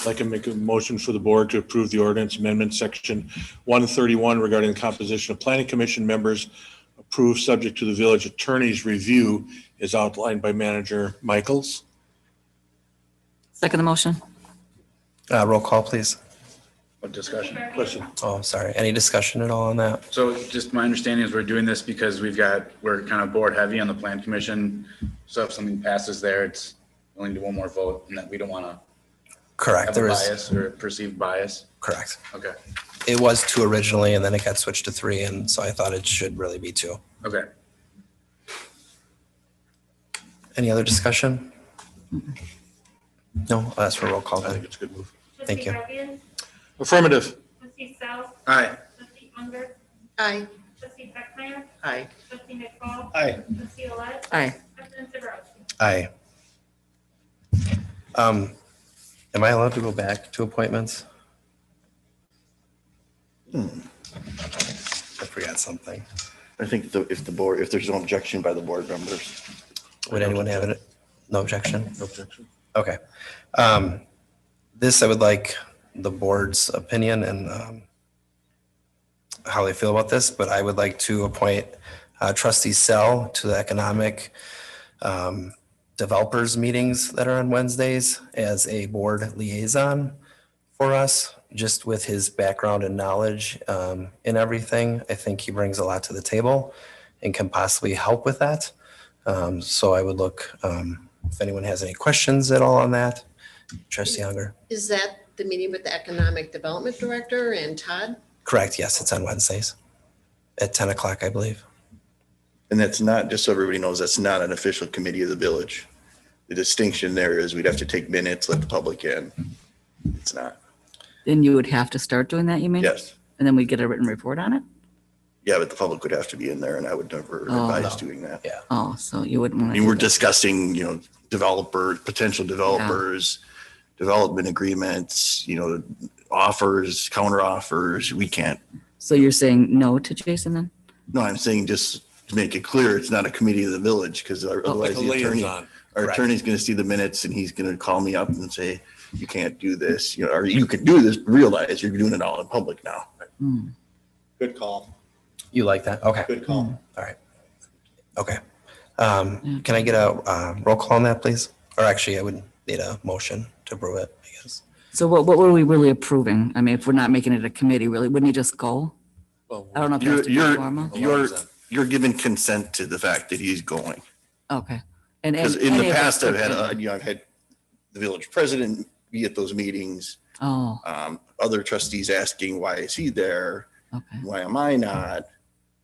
I'd like to make a motion for the board to approve the ordinance amendment section 131 regarding the composition of planning commission members, approved subject to the village attorney's review is outlined by Manager Michaels. Second the motion? Roll call, please. What discussion? Question. Oh, sorry. Any discussion at all on that? So just my understanding is we're doing this because we're kind of board heavy on the plan commission. So if something passes there, it's only do one more vote and that we don't want to Correct. have a There is, bias or perceived bias. correct. Okay, It was 2 originally, and then it got switched to 3, and so I thought it should really be 2. okay. Any other discussion? No, I'll ask for a roll call I think then. it's a good move. Thank you. Trustee Barbian? Affirmative. Trustee Sal? Aye. Trustee Unger? Aye. Trustee Beckmeyer? Aye. Trustee McFall? Aye. Trustee Olet? Aye. President Zaborowski? Aye. Am I allowed to go back to appointments? I forgot something. I think if there's no objection by the board members. Would anyone have it? No objection? No objection. Okay. This, I would like the board's opinion and how they feel about this, but I would like to appoint Trustee Sell to the economic developers meetings that are on Wednesdays as a board liaison for us, just with his background and knowledge in everything. I think he brings a lot to the table. and can possibly help with that. So I would look, if anyone has any questions at all on that. Trustee Younger. Is that the meeting with the Economic Development Director and Todd? Correct. Yes, it's on Wednesdays at 10 o'clock, I believe. And that's not, just so everybody knows, that's not an official committee of the village. The distinction there is we'd have to take minutes, let the public in. It's not. Then you would have to start doing that, you mean? Yes. And then we get a written report on it? Yeah, but the public would have to be in there, and I would never advise doing that. Yeah. Oh, so you wouldn't want I to. mean, we're discussing, potential developers, development agreements, offers, counter offers. We can't. So you're saying no to Jason then? No, I'm saying just to make it clear, it's not a committee of the village, because otherwise Like a the attorney, liaison. our attorney's going to see the minutes and he's going to call me up and say, you can't do this, or you could do this, realize you're doing it all in public now. Good call. You like that? Okay. Good call. All right. Okay. Can I get a roll call on that, please? Or actually, I would need a motion to approve it, I guess. So what were we really approving? I mean, if we're not making it a committee, really, wouldn't he just go? Well, I don't know if that's You're giving consent to the fact that he's going. Okay. And Because in any the of us past, I've could- had, I've had the village president be at those meetings. Oh, Other trustees asking, why is he there? okay. Why am I not?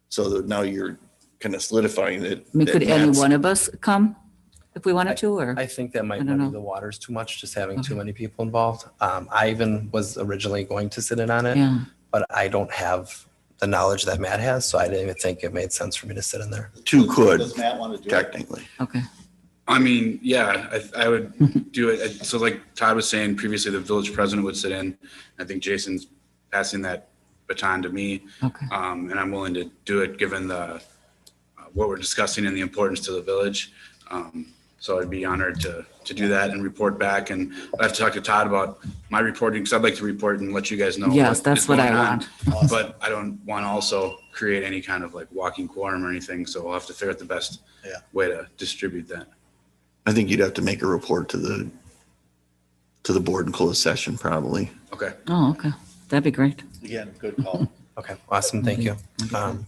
So that now you're kind of solidifying it. I mean, that could any Matt's- one of us come if we wanted to, or? I think that might I don't muddy know. the waters too much, just having too Okay. many people involved. I even was originally going to sit in on it, Yeah, but I don't have the knowledge that Matt has, so I didn't even think it made sense for me to sit in there. Two could, Does Matt want to do it? technically. okay. I mean, yeah, I would do it. So like Todd was saying previously, the village president would sit in. I think Jason's passing that baton to me. Okay. And I'm willing to do it given the, what we're discussing and the importance to the village. So I'd be honored to do that and report back. And I have to talk to Todd about my reporting, because I'd like to report and let you guys know. Yes, what that's is what I going on. want. But I don't want to also create any kind of like walking quorum or anything. So we'll have to figure out the best way to distribute that. I think you'd have to make a report to the board in closed session, probably. Okay. Oh, okay. That'd be great. Again, good call. Okay, awesome, thank you.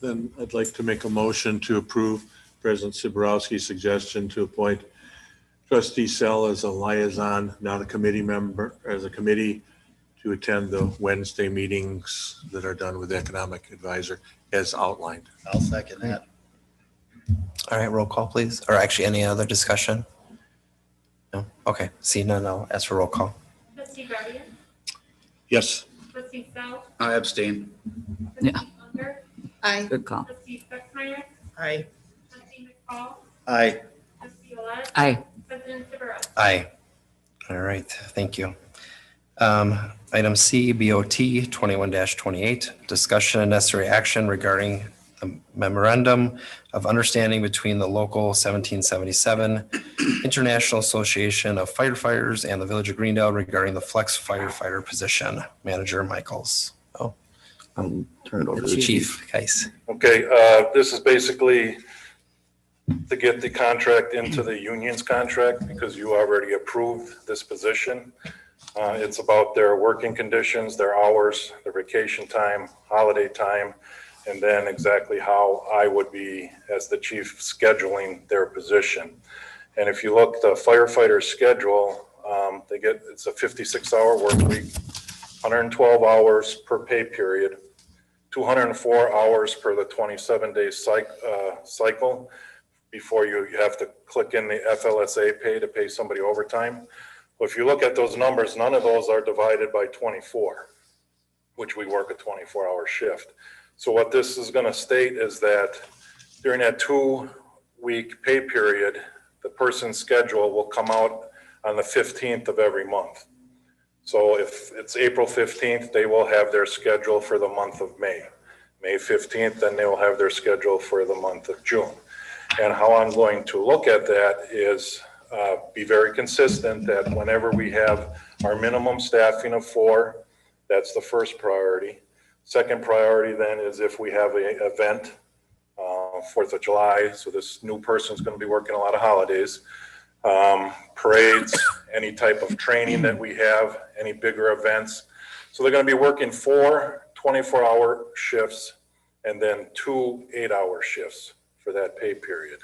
Then I'd like to make a motion to approve President Siborowski's suggestion to appoint trustee Sell as a liaison, not a committee member, as a committee to attend the Wednesday meetings that are done with the economic advisor as outlined. I'll second that. All right, roll call, please. Or actually, any other discussion? No? Okay, see none, I'll ask for roll call. Trustee Guardian, Yes. trustee Sal, I abstain. trustee Yeah. Unger, Aye. Good call. trustee Steckmeyer, Aye. trustee McCall, Aye. trustee Alette, Aye. president Siborowski. Aye. All right, thank you. Item C, BOT 21-28, discussion and necessary action regarding the memorandum of understanding between the local 1777 International Association of Firefighters and the Village of Greendale regarding the flex firefighter position. Manager Michaels. Oh, I'll turn it over to the the chief, guys. Okay, this is basically to get the contract into the union's contract because you already approved this position. It's about their working conditions, their hours, their vacation time, holiday time, and then exactly how I would be, as the chief, scheduling their position. And if you look, the firefighter schedule, it's a 56-hour work week, 112 hours per pay period, 204 hours per the 27-day cycle before you have to click in the FLSA pay to pay somebody overtime. Well, if you look at those numbers, none of those are divided by 24, which we work a 24-hour shift. So what this is going to state is that during that 2-week pay period, the person's schedule will come out on the 15th of every month. So if it's April 15th, they will have their schedule for the month of May. May 15th, then they will have their schedule for the month of June. And how I'm going to look at that is be very consistent that whenever we have our minimum staffing of 4, that's the first priority. Second priority then is if we have an event, 4th of July, so this new person's going to be working a lot of holidays, parades, any type of training that we have, any bigger events. So they're going to be working 4 24-hour shifts and then 2 8-hour shifts for that pay period.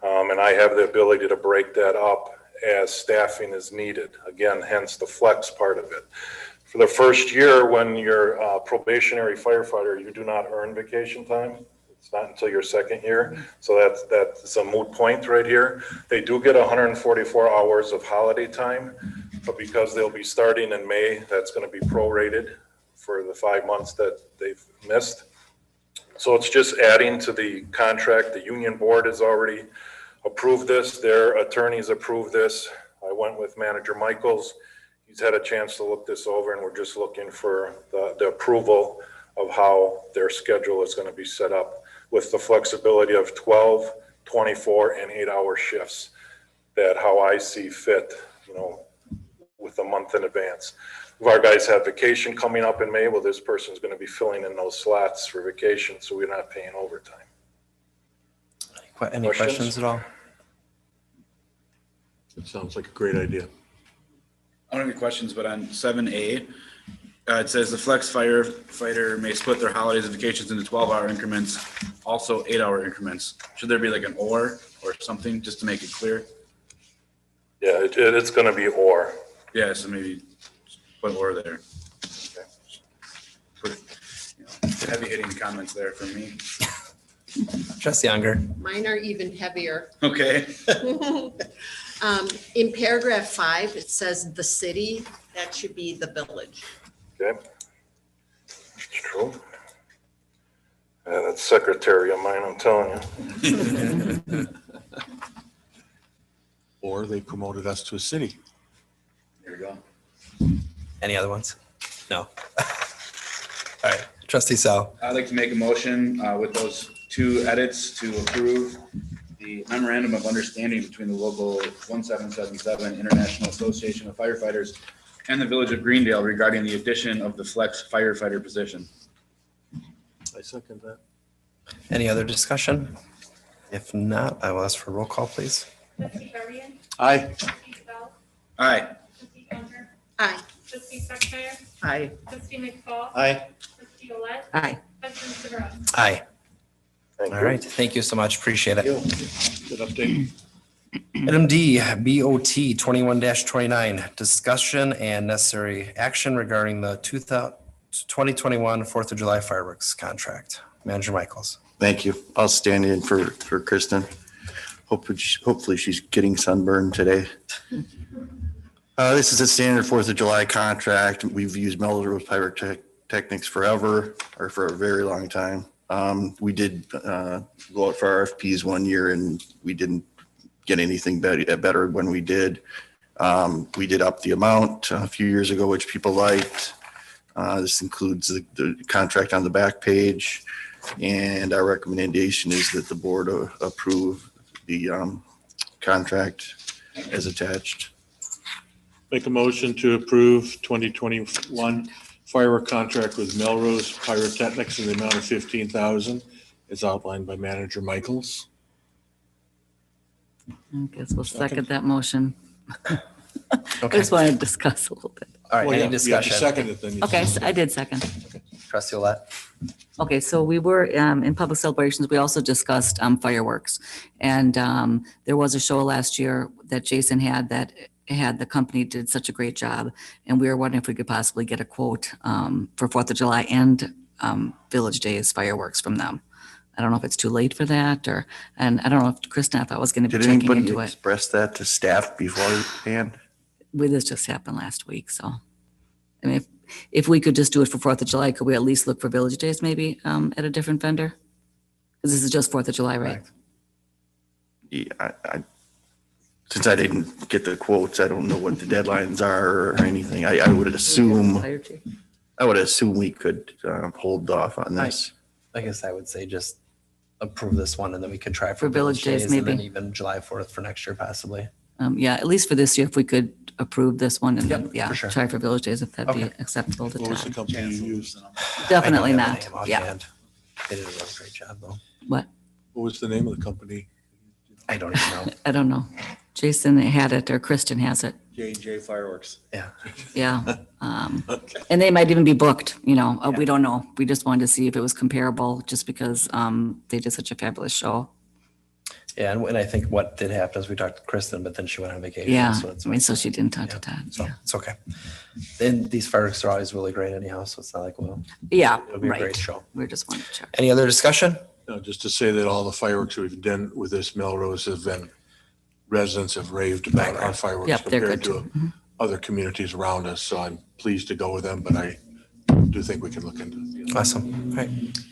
And I have the ability to break that up as staffing is needed. Again, hence the flex part of it. For the first year, when you're a probationary firefighter, you do not earn vacation time. It's not until your second year. So that's a moot point right here. They do get 144 hours of holiday time, but because they'll be starting in May, that's going to be prorated for the 5 months that they've missed. So it's just adding to the contract. The union board has already approved this. Their attorneys approved this. I went with Manager Michaels. He's had a chance to look this over, and we're just looking for the approval of how their schedule is going to be set up with the flexibility of 12, 24, and 8-hour shifts, that how I see fit, with a month in advance. If our guys have vacation coming up in May, well, this person's going to be filling in those slots for vacation, so we're not paying overtime. Any questions at all? It sounds like a great idea. I don't have any questions, but on 7A, it says the flex firefighter may split their holidays and vacations into 12-hour increments, also 8-hour increments. Should there be like an or something just to make it clear? Yeah, it's going to be or. Yeah, so maybe put or there. Okay. Heavy hitting comments there from me. Trustee Unger. Mine are even heavier. Okay. In paragraph 5, it says the city, that should be the village. Okay. It's true. Yeah, that's secretary of mine, I'm telling you. Or they promoted us to a city. There you go. Any other ones? No. All right, Trustee Sal. I'd like to make a motion with those 2 edits to approve the memorandum of understanding between the local 1777 International Association of Firefighters and the Village of Greendale regarding the addition of the flex firefighter position. I second that. Any other discussion? If not, I will ask for a roll call, please. Trustee Guardian. Aye. Trustee Bell. Aye. Trustee Unger. Aye. Trustee Steckmeyer. Aye. Trustee McFall. Aye. Trustee Olet. Aye. President Severance. Aye. Thank All you. right, thank you so much. Appreciate it. Good update. Item D, BOT 21-29, discussion and necessary action regarding the 2021 4th of July fireworks contract. Manager Michaels. Thank you. I'll stand in for Kristen. Hopefully she's getting sunburned today. This is a standard 4th of July contract. We've used Melrose Pyrotechnics forever, or for a very long time. We did go out for RFPs one year and we didn't get anything better when we did. We did up the amount a few years ago, which people liked. This includes the contract on the back page. And our recommendation is that the board approve the contract as attached. Make a motion to approve 2021 firework contract with Melrose Pyrotechnics in the amount of $15,000 as outlined by Manager Michaels. I guess we'll second that motion. I Okay. just wanted to discuss a little bit. All right, Well, any yeah, you have to discussion? second it, then you- Okay, so I did second. Trustee Olet. Okay, so we were in public celebrations, we also discussed fireworks. And there was a show last year that Jason had the company did such a great job. And we were wondering if we could possibly get a quote for 4th of July and Village Days fireworks from them. I don't know if it's too late for that and I don't know if Kristen, if I was going to be Did checking anybody into it. express that to staff beforehand? This just happened last week, so. I mean, if we could just do it for 4th of July, could we at least look for Village Days maybe at a different vendor? Because this is just 4th of July, right? Yeah, since I didn't get the quotes, I don't know what the deadlines are or anything. I would assume we could hold off on this. I guess I would say just approve this one and then we could try For Village Days, and then maybe. even July 4th for next year possibly. Yeah, at least for this year, if we could approve this one and then, Yep, yeah, for sure. try for Village Days if that'd be Okay. acceptable to What was the Todd. company you used? Definitely I don't have not. the name Yeah. offhand. They did a really great job though. What? What was the name of the company? I don't even know. I don't know. Jason had it or Kristen has it. J&J Fireworks. Yeah. Yeah. And they might even be booked, we don't know. We just wanted to see if it was comparable just because they did such a fabulous show. Yeah, and I think what did happen is we talked to Kristen, but then she went on vacation. Yeah, So it's, I mean, so she didn't talk to Todd. so it's okay. And these fireworks are always really great anyhow, so it's not like, well, Yeah, it'll be a great right. show. We're just wanting to check. Any other discussion? No, just to say that all the fireworks we've done with this Melrose have been, residents have raved about our fireworks Yep, they're compared good to other communities around us. So I'm pleased to go with them, but I do think we can look into it. Awesome. All right.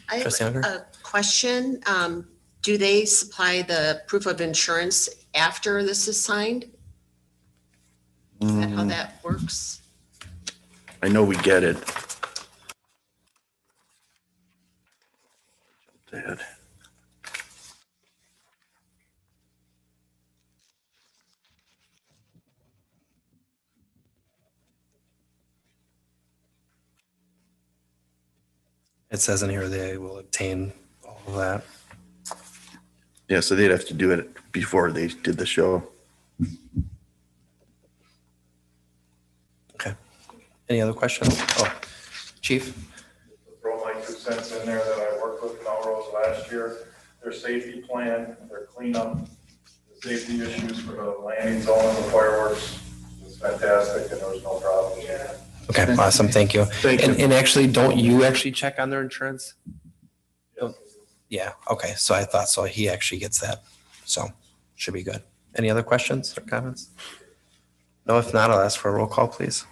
I have Trustee Unger? a question. Do they supply the proof of insurance after this is signed? Is that how that works? I know we get it. Dad. It says in here they will obtain all of that. Yeah, so they'd have to do it before they did the show. Okay. Any other questions? Oh, Chief? Throw my 2 cents in there that I worked with Melrose last year. Their safety plan, their cleanup, the safety issues for the landing zone and the fireworks was fantastic, and there was no problem. Okay, awesome. Thank you. Thank you. And actually, don't you actually check on their insurance? Yeah, okay. So I thought so. He actually gets that. So should be good. Any other questions or comments? No, if not, I'll ask for a roll call, please.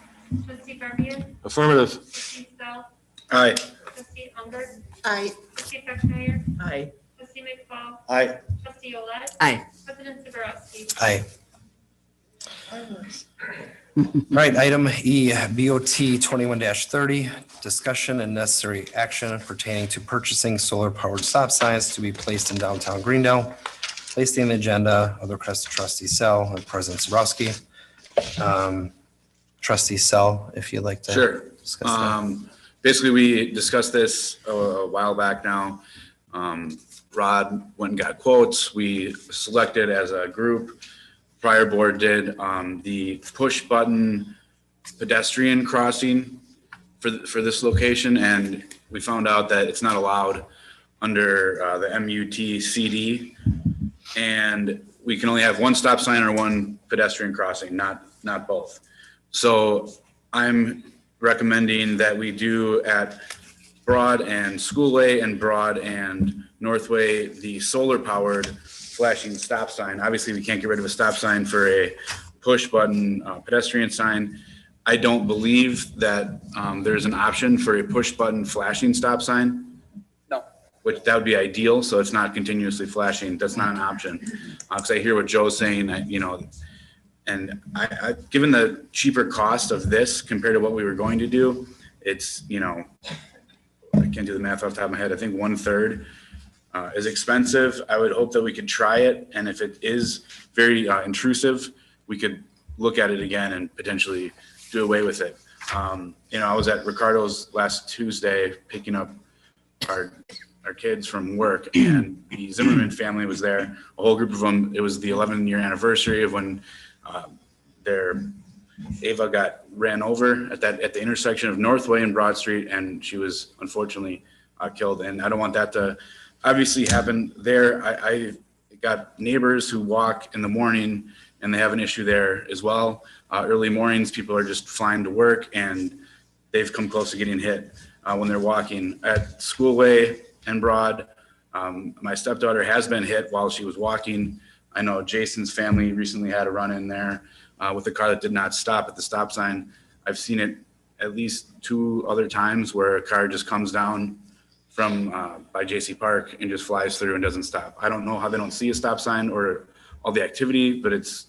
Trustee Garvian, Affirmative. trustee Sell, Aye. trustee Unger, Aye. trustee Fechner, Aye. trustee McFall, Aye. trustee Olet, Aye. president Zebrowski. Aye. All right, item E, BOT 21-30, discussion and necessary action pertaining to purchasing solar-powered stop signs to be placed in downtown Greendale. Placed in the agenda of the request of trustee Sell and President Zebrowski. Trustee Sell, if you'd like to. Sure. discuss that. Basically, we discussed this a while back now. Rod went and got quotes. We selected as a group, prior board did, the push button pedestrian crossing for this location. And we found out that it's not allowed under the MUT CD. And we can only have one stop sign or one pedestrian crossing, not both. So I'm recommending that we do at Broad and Schoolway and Broad and Northway, the solar powered flashing stop sign. Obviously, we can't get rid of a stop sign for a push button pedestrian sign. I don't believe that there's an option for a push button flashing stop sign. No. Which that would be ideal. So it's not continuously flashing. That's not an option. Because I hear what Joe's saying, and I, given the cheaper cost of this compared to what we were going to do, it's, I can't do the math off the top of my head. I think 1/3 is expensive. I would hope that we could try it. And if it is very intrusive, we could look at it again and potentially do away with it. I was at Ricardo's last Tuesday picking up our kids from work, and the Zimmerman family was there, a whole group of them. It was the 11-year anniversary of when their Ava got ran over at the intersection of Northway and Broad Street, and she was unfortunately killed. And I don't want that to obviously happen there. I got neighbors who walk in the morning, and they have an issue there as well. Early mornings, people are just flying to work, and they've come close to getting hit when they're walking. At Schoolway and Broad, my stepdaughter has been hit while she was walking. I know Jason's family recently had a run in there with a car that did not stop at the stop sign. I've seen it at least 2 other times where a car just comes down from by JC Park and just flies through and doesn't stop. I don't know how they don't see a stop sign or all the activity, but it's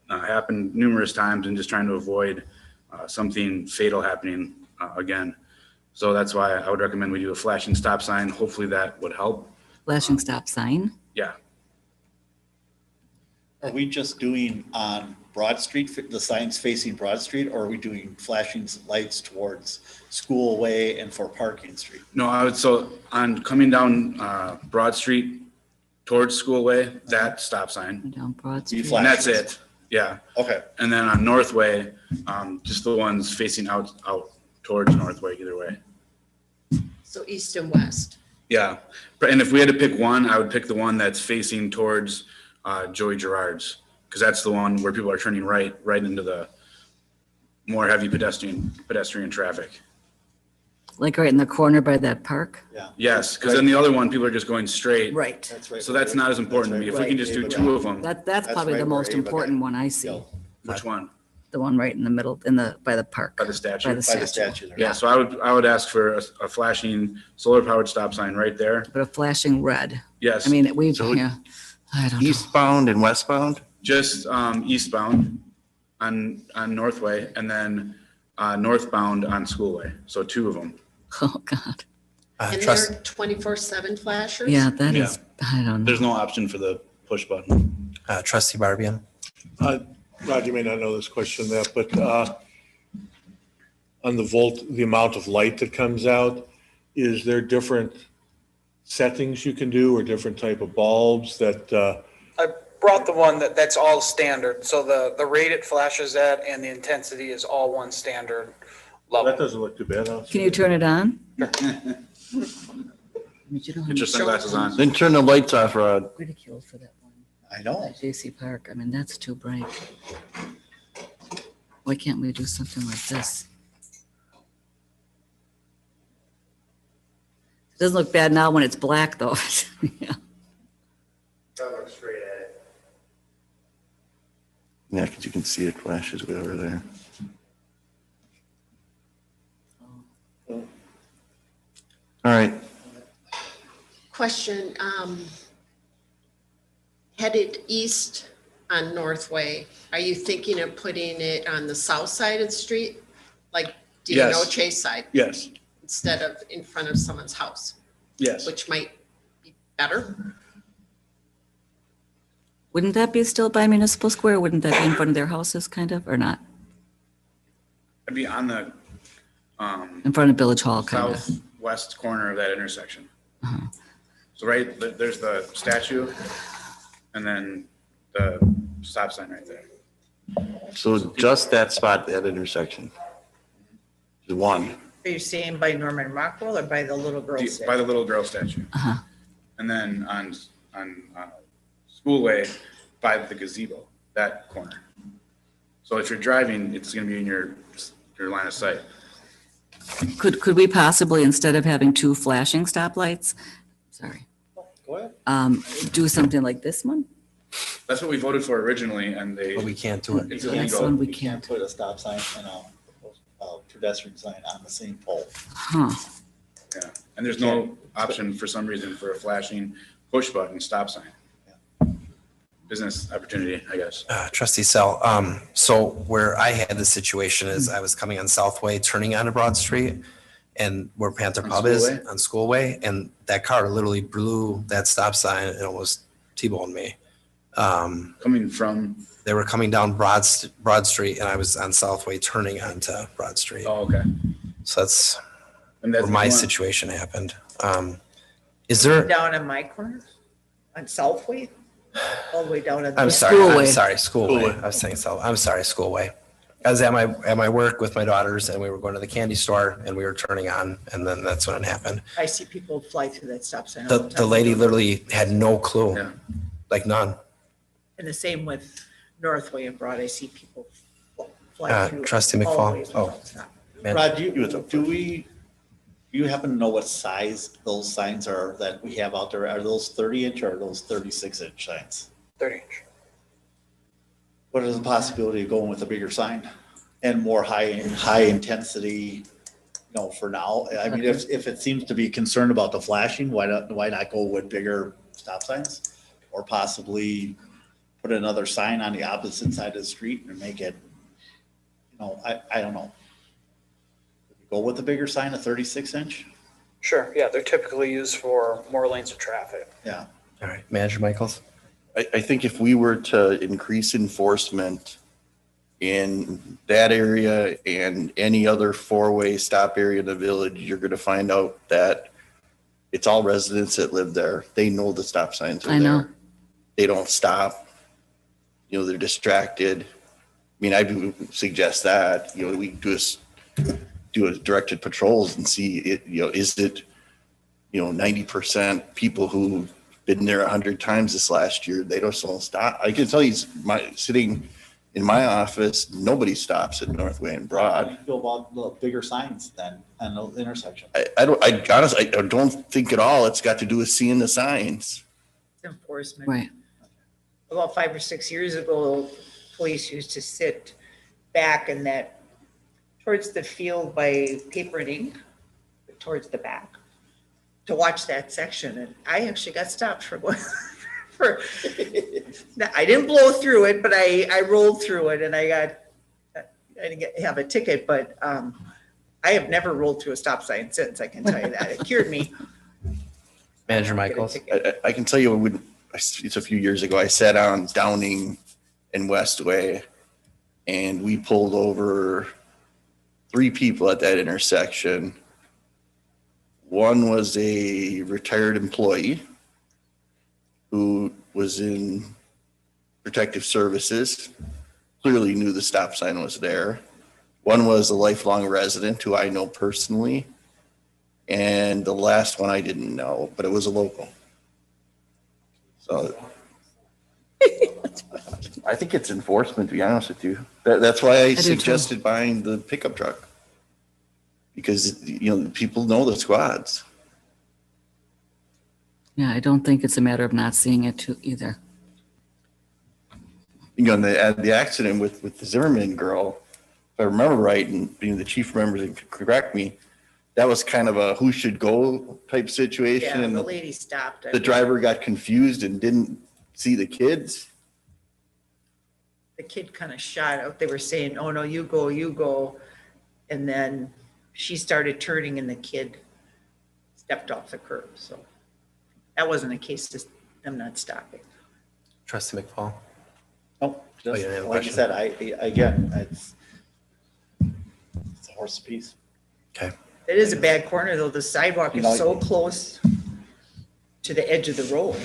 happened numerous times, and just trying to avoid something fatal happening again. So that's why I would recommend we do a flashing stop sign. Hopefully that would help. Flashing stop sign. Yeah. Are we just doing on Broad Street, the signs facing Broad Street, or are we doing flashing lights towards Schoolway and for Parking Street? No, so on coming down Broad Street towards Schoolway, that stop sign. Down Broad Street. And that's it. Yeah. Okay. And then on Northway, just the ones facing out towards Northway either way. So east and west. Yeah, and if we had to pick one, I would pick the one that's facing towards Joey Gerard's, because that's the one where people are turning right into the more heavy pedestrian traffic. Like right in the corner by that park? Yes, because then the other one, people are just going straight. Right. That's right. So that's not as important to me. If we can just do two of them. That's probably the most important one I see. Which one? The one right in the middle, by the park. By the statue? By the statue. Yeah, so I would ask for a flashing solar powered stop sign right there. But a flashing red. Yes. I mean, So yeah, I don't know. Eastbound and westbound? Just eastbound on Northway and then northbound on Schoolway. So two of them. Oh, God. And they're 24/7 flashers? Yeah, that is, I don't know. There's no option for the push button. Trustee Barbian. Rod, you may not know this question, but on the amount of light that comes out, is there different settings you can do or different type of bulbs that, I brought the one that's all standard. So the rate it flashes at and the intensity is all one standard level. that doesn't look too bad, huh? Can you turn it on? Get your sunglasses on. Then turn the lights off, Rod. Ridicule for that one. I know. At JC Park, I mean, that's too bright. Why can't we do something like this? It doesn't look bad now when it's black, though. Yeah. Don't look straight at it. Yeah, because you can see it flashes way over there. All right. Question, headed east on Northway, are you thinking of putting it on the south side of the street? Like, do you know Yes. Chase side, Yes, instead of in front of someone's house, yes. which might be better? Wouldn't that be still by Municipal Square? Wouldn't that be in front of their houses, kind of, or not? I'd be on the In front of Village Hall, kind of? southwest corner of that intersection. Uh-huh. So there's the statue and then the stop sign right there. So just that spot, that intersection? Just one? Are you saying by Norman Rockwell or by the little girl? By the little girl statue. Uh-huh. And then on Schoolway by the gazebo, that corner. So if you're driving, it's gonna be in your line of sight. Could we possibly, instead of having two flashing stoplights, sorry, Go ahead. do something like this one? That's what we voted for originally and But we can't do it. it's This illegal. one we You can't can't. put a stop sign and a pedestrian sign on the same pole. Huh. Yeah, and there's no option for some reason for a flashing push button stop sign. Business opportunity, I guess. Trustee Sell, so where I had the situation is I was coming on Southway, turning onto Broad Street, and where Panther On Pub is, Schoolway? on Schoolway, and that car literally blew that stop sign and almost T-boned me. Coming from, They were coming down Broad Street, and I was on Southway turning onto Broad Street. oh, okay. So that's And that's where my the one- situation happened. Is there, Down in my corner, on Southway, all the way down at. I'm sorry, Schoolway. Schoolway. I was saying South, I'm sorry, Schoolway. I was at my work with my daughters, and we were going to the candy store, and we were turning on, and then that's when it happened. I see people fly through that stop sign all the The time. lady literally had no clue, Yeah. like none. And the same with Northway and Broad, I see people fly through. Trustee all the McFall. ways Oh. without stopping. Man. Rod, do you happen to know what size those signs are that we have out there? Are those 30-inch or are those 36-inch signs? 30-inch. What is the possibility of going with a bigger sign and more high intensity, for now? I mean, if it seems to be concerned about the flashing, why not go with bigger stop signs? Or possibly put another sign on the opposite side of the street and make it, I don't know. Go with a bigger sign, a 36-inch? Sure, yeah, they're typically used for more lanes of traffic. Yeah. All right, Manager Michaels? I think if we were to increase enforcement in that area and any other four-way stop area in the village, you're going to find out that it's all residents that live there. They know the stop signs are I know. there. They don't stop. They're distracted. I mean, I would suggest that, we do a directed patrols and see it, is it 90% people who've been there 100 times this last year, they don't stop. I can tell you, sitting in my office, nobody stops at Northway and How do Broad. you feel about the bigger signs then on the intersection? I honestly, I don't think at all it's got to do with seeing the signs. Enforcement. Right. About 5 or 6 years ago, police used to sit back in that, towards the field by paper and ink, towards the back, to watch that section. And I actually got stopped for going, I didn't blow through it, but I rolled through it and I didn't have a ticket, but I have never rolled through a stop sign since, I can tell you that. It cured me. Manager Michaels. I can tell you, it's a few years ago, I sat on Downing and Westway, and we pulled over 3 people at that intersection. One was a retired employee who was in protective services, clearly knew the stop sign was there. One was a lifelong resident who I know personally. And the last one I didn't know, but it was a local. So I think it's enforcement, to be honest with you. That's why I do too. suggested buying the pickup truck. Because, people know the squads. Yeah, I don't think it's a matter of not seeing it too either. The accident with the Zimmerman girl, if I remember right, and being the chief remembers and could correct me, that was kind of a who should go type situation. Yeah, And the lady stopped. the driver got confused and didn't see the kids. The kid kind of shot out. They were saying, oh no, you go. And then she started turning and the kid stepped off the curb. So that wasn't a case of them not stopping. Trustee McFall. Oh, you just have a like I question? said, again, it's a horse piece. Okay. It is a bad corner though. The sidewalk is so close to the edge of the road.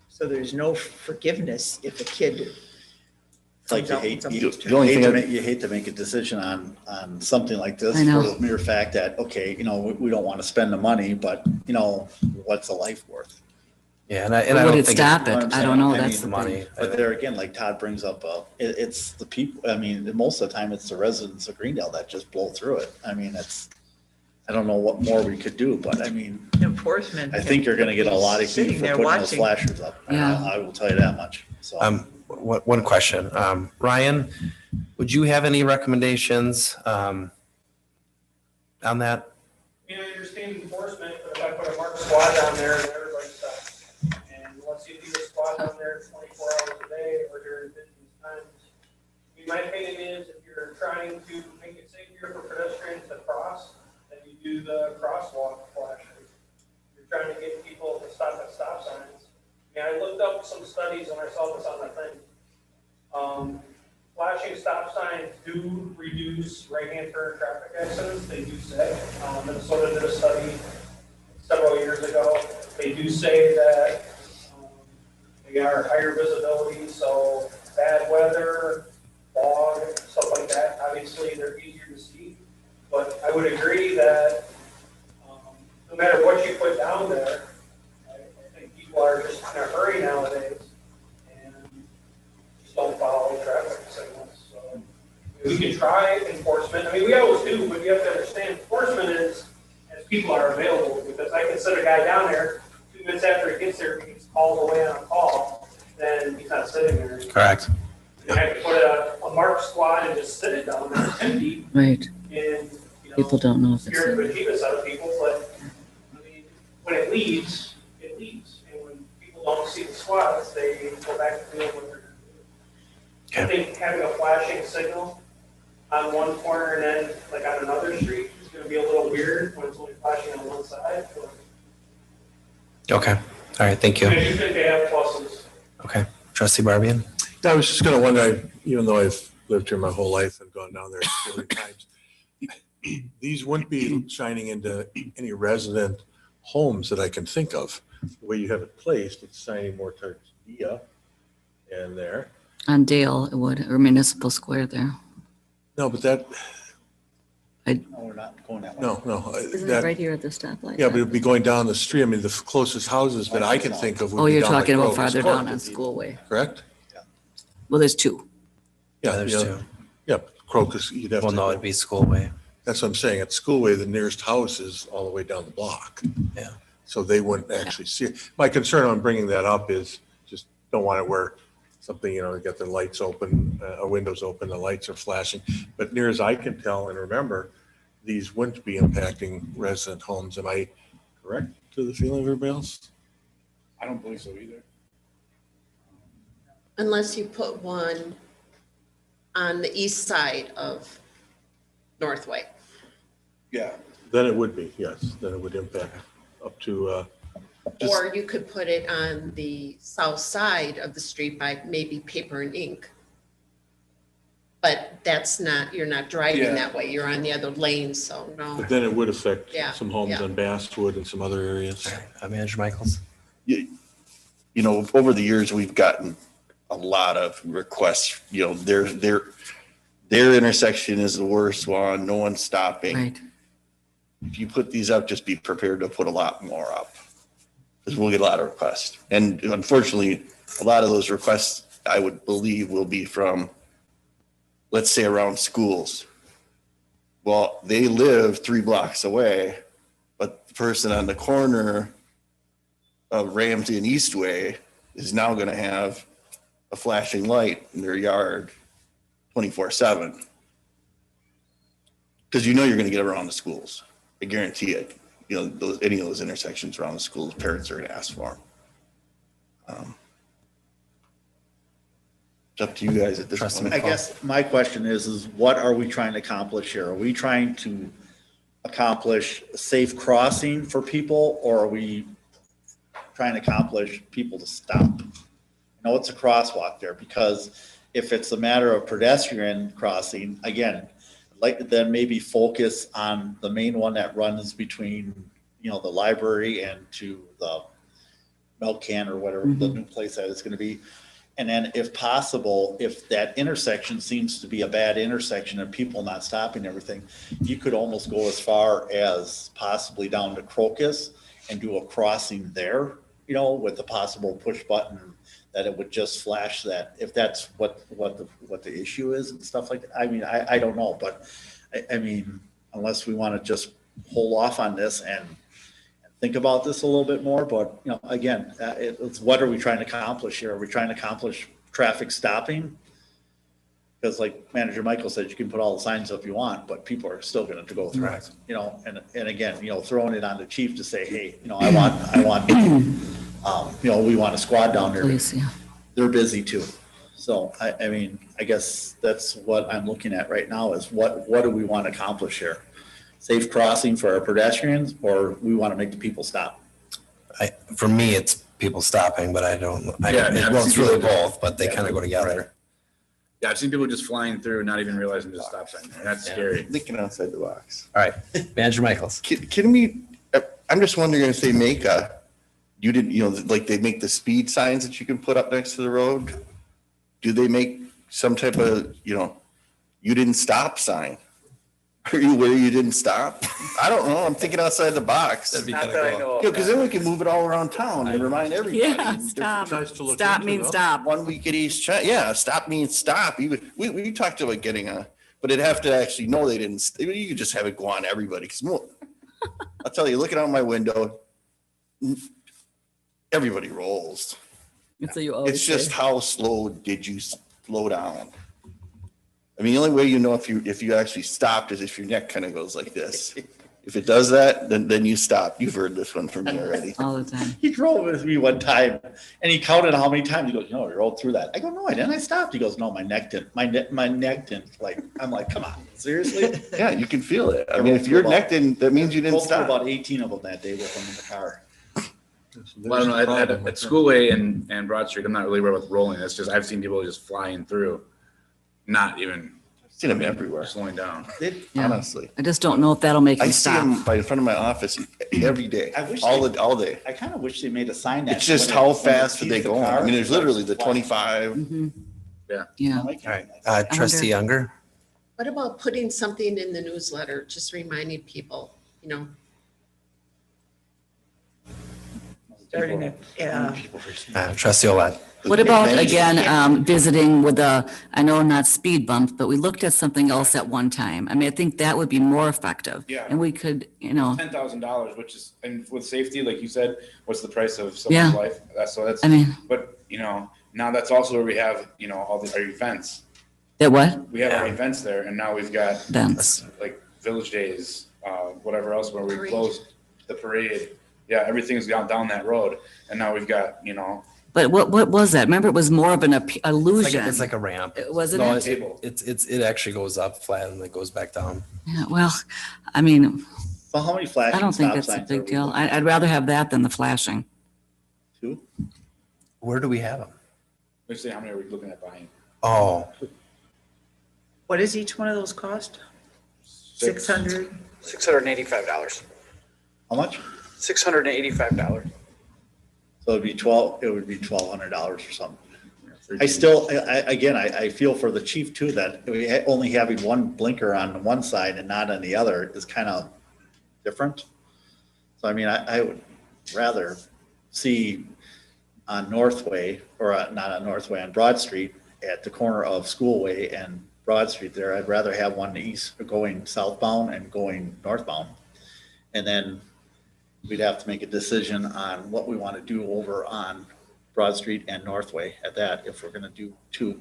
So there's no forgiveness if a kid. It's like comes out with you something. hate to make a decision on something like this I know. for the mere fact that, okay, we don't want to spend the money, but what's a life worth? Yeah, and I Would don't it think stop You know it? what I'm I don't saying? know. I That's mean, the money. thing. But there again, like Todd brings up, it's the people, I mean, most of the time it's the residents of Greendale that just blow through it. I mean, I don't know what more we could do, but I mean, Enforcement. I think you're gonna get a lot of heat Sitting for there putting those watching. flashers up. Yeah. I will tell you that much, so. One question. Ryan, would you have any recommendations on that? I mean, I understand enforcement, but if I put a marked squad down there, then everybody stops. And once you leave a squad down there 24 hours a day or during business times, I mean, my opinion is if you're trying to make it safer for pedestrians to cross, then you do the crosswalk flashers. You're trying to get people to stop at stop signs. I mean, I looked up some studies and I saw this on the thing. Flashing stop signs do reduce right-hand turn traffic accidents. They do say. Minnesota did a study several years ago. They do say that they are higher visibility, so bad weather, fog, stuff like that. Obviously, they're easier to see. But I would agree that no matter what you put down there, I think people are just in a hurry nowadays and just don't follow traffic signals. So we can try enforcement. I mean, we always do, but you have to understand enforcement is as people are available, because I can set a guy down there 2 minutes after he gets there, he gets called away on a call, then he's not sitting there. Correct. You have to put a marked squad and just sit it down there empty Right. and, People don't know if it's scare the there. bejeebus out of people, but I mean, when it leaves, it leaves. And when people don't see the squads, they go back to doing what they're doing. I think having a flashing signal on one corner and then like on another street is gonna be a little weird when it's only flashing on one side. But Okay. All right. Thank you. I do think they have pluses. Okay. Trustee Barbian. I was just gonna wonder, even though I've lived here my whole life and gone down there a million times, these wouldn't be shining into any resident homes that I can think of. The way you have it placed, it's shining more towards Dia and there. On Dale, it would, or Municipal Square there. No, but that, No, we're not going that way. No. Isn't it right here at the stoplight? Yeah, but it'd be going down the street. I mean, the closest houses that I can think of would Oh, be you're down by talking about Crocus farther Court, down on Schoolway. correct? Well, there's two. Yeah, There's yeah. two. Yeah, Crocus, you'd have to. Well, no, it'd be Schoolway. That's what I'm saying. At Schoolway, the nearest house is all the way down the block. Yeah. So they wouldn't actually see it. My concern on bringing that up is just don't want it where something, you know, you got the lights open, windows open, the lights are flashing. But near as I can tell and remember, these wouldn't be impacting resident homes. Am I correct to the feeling of everybody else? I don't believe so either. Unless you put one on the east side of Northway. Yeah. Then it would be, yes. Then it would impact up to, just- Or you could put it on the south side of the street by maybe paper and ink. But that's not, you're not driving Yeah. that way. You're on the other lane, so no. but then it would affect Yeah, some homes yeah. on Basswood and some other areas. Manager Michaels. You know, over the years, we've gotten a lot of requests, you know, their intersection is the worst one, no one's stopping. Right. If you put these up, just be prepared to put a lot more up. Because we'll get a lot of requests. And unfortunately, a lot of those requests, I would believe, will be from, let's say, around schools. Well, they live 3 blocks away, but the person on the corner of Ramsey and Eastway is now going to have a flashing light in their yard 24/7. Because you know you're going to get around the schools. I guarantee it. You know, any of those intersections around the schools, parents are going to ask for them. It's up to you guys at this point. I guess my question is what are we trying to accomplish here? Are we trying to accomplish safe crossing for people, or are we trying to accomplish people to stop? No, it's a crosswalk there, because if it's a matter of pedestrian crossing, again, like then maybe focus on the main one that runs between, you know, the library and to the milk can or whatever the new place that is going to be. And then if possible, if that intersection seems to be a bad intersection and people not stopping everything, you could almost go as far as possibly down to Crocus and do a crossing there, you know, with the possible push button that it would just flash that, if that's what the issue is and stuff like that. I mean, I don't know, but I mean, unless we want to just hold off on this and think about this a little bit more, but you know, again, it's what are we trying to accomplish here? Are we trying to accomplish traffic stopping? Because like Manager Michael said, you can put all the signs up you want, but people are still going to go through it, you know, and again, you know, throwing it on the chief to say, hey, you know, I want, you know, we want a squad down there. Police, yeah. They're busy too. So I mean, I guess that's what I'm looking at right now is what do we want to accomplish here? Safe crossing for our pedestrians, or we want to make the people stop? For me, it's people stopping, but I don't, Yeah, well, it's really both, but they kind of go together. Yeah, I've seen people just flying through, not even realizing there's a stop sign there. That's scary. Thinking outside the box. All right, Manager Michaels. Can we, I'm just wondering if they make you didn't, you know, like they make the speed signs that you can put up next to the road. Do they make some type of, you know, you didn't stop sign? Are you where you didn't stop? I don't know. I'm thinking outside the box. That'd be Not kind that I of know cool. of. Yeah, because then we can move it all around town and remind everybody. Yeah, stop. Nice to look Stop into, means though. stop. 1 week at each, yeah, stop means stop. Even, we talked about getting but it'd have to actually know they didn't, you could just have it go on everybody. Because I'll tell you, looking out my window, everybody rolls. So you always It's just say. how slow did you slow down? I mean, the only way you know if you actually stopped is if your neck kind of goes like this. If it does that, then you stop. You've heard this one from me already. All the time. He drove with me one time and he counted how many times. He goes, no, you rolled through that. I go, no, I didn't. I stopped. He goes, no, my neck didn't. My neck didn't. Like, I'm like, come on, seriously? Yeah, you can feel it. I mean, if your neck didn't, that means you didn't Rolled through stop. about 18 of them that day with him in the car. Well, I don't know, at Schoolway and Broad Street, I'm not really worried about rolling. It's just, I've seen people just flying through, not even I've seen them everywhere. slowing down. Yeah. Honestly, I just don't know if that'll make I them see stop. them by in front of my office every day, I wish all day. I kind of wish they made a sign that. It's just when how when fast do sees they the go? car, I mean, there's it literally the flies. 25. Mhm. Yeah. Yeah. I like All it. right, Trustee Younger. What about putting something in the newsletter, just reminding people, you know? Starting at, Trustee Olet. What about, again, visiting with I know not speed bumps, but we looked at something else at one time. I mean, I think that would be more effective. Yeah. And we could, you know, $10,000, which is, and with safety, like you said, what's the price of Yeah. someone's life? That's, I mean- but, now that's also where we have, all our events. that what? We have our events there, and now we've got Events. like Village Days, whatever else, where we Parade. closed the parade. Yeah, everything's gone down that road, and now we've got, But what was that? Remember, it was more of an illusion. It's like a ramp. Wasn't No, it? it actually goes up flat and it goes back down. Yeah, well, I mean, So how many flashing I don't think stop it's a signs are big we deal. looking I'd rather have that than the flashing. Two? Where do we have them? let's say, how many are we looking at buying? Oh, what does each one of those cost? 600? $685. How much? $685. So it would be $1,200 or something. I still, again, I feel for the chief too, that only having one blinker on one side and not on the other is kind of different. So I mean, I would rather see on Northway, or not on Northway, on Broad Street, at the corner of Schoolway and Broad Street there, I'd rather have one east, going southbound and going northbound. And then we'd have to make a decision on what we want to do over on Broad Street and Northway at that, if we're gonna do two.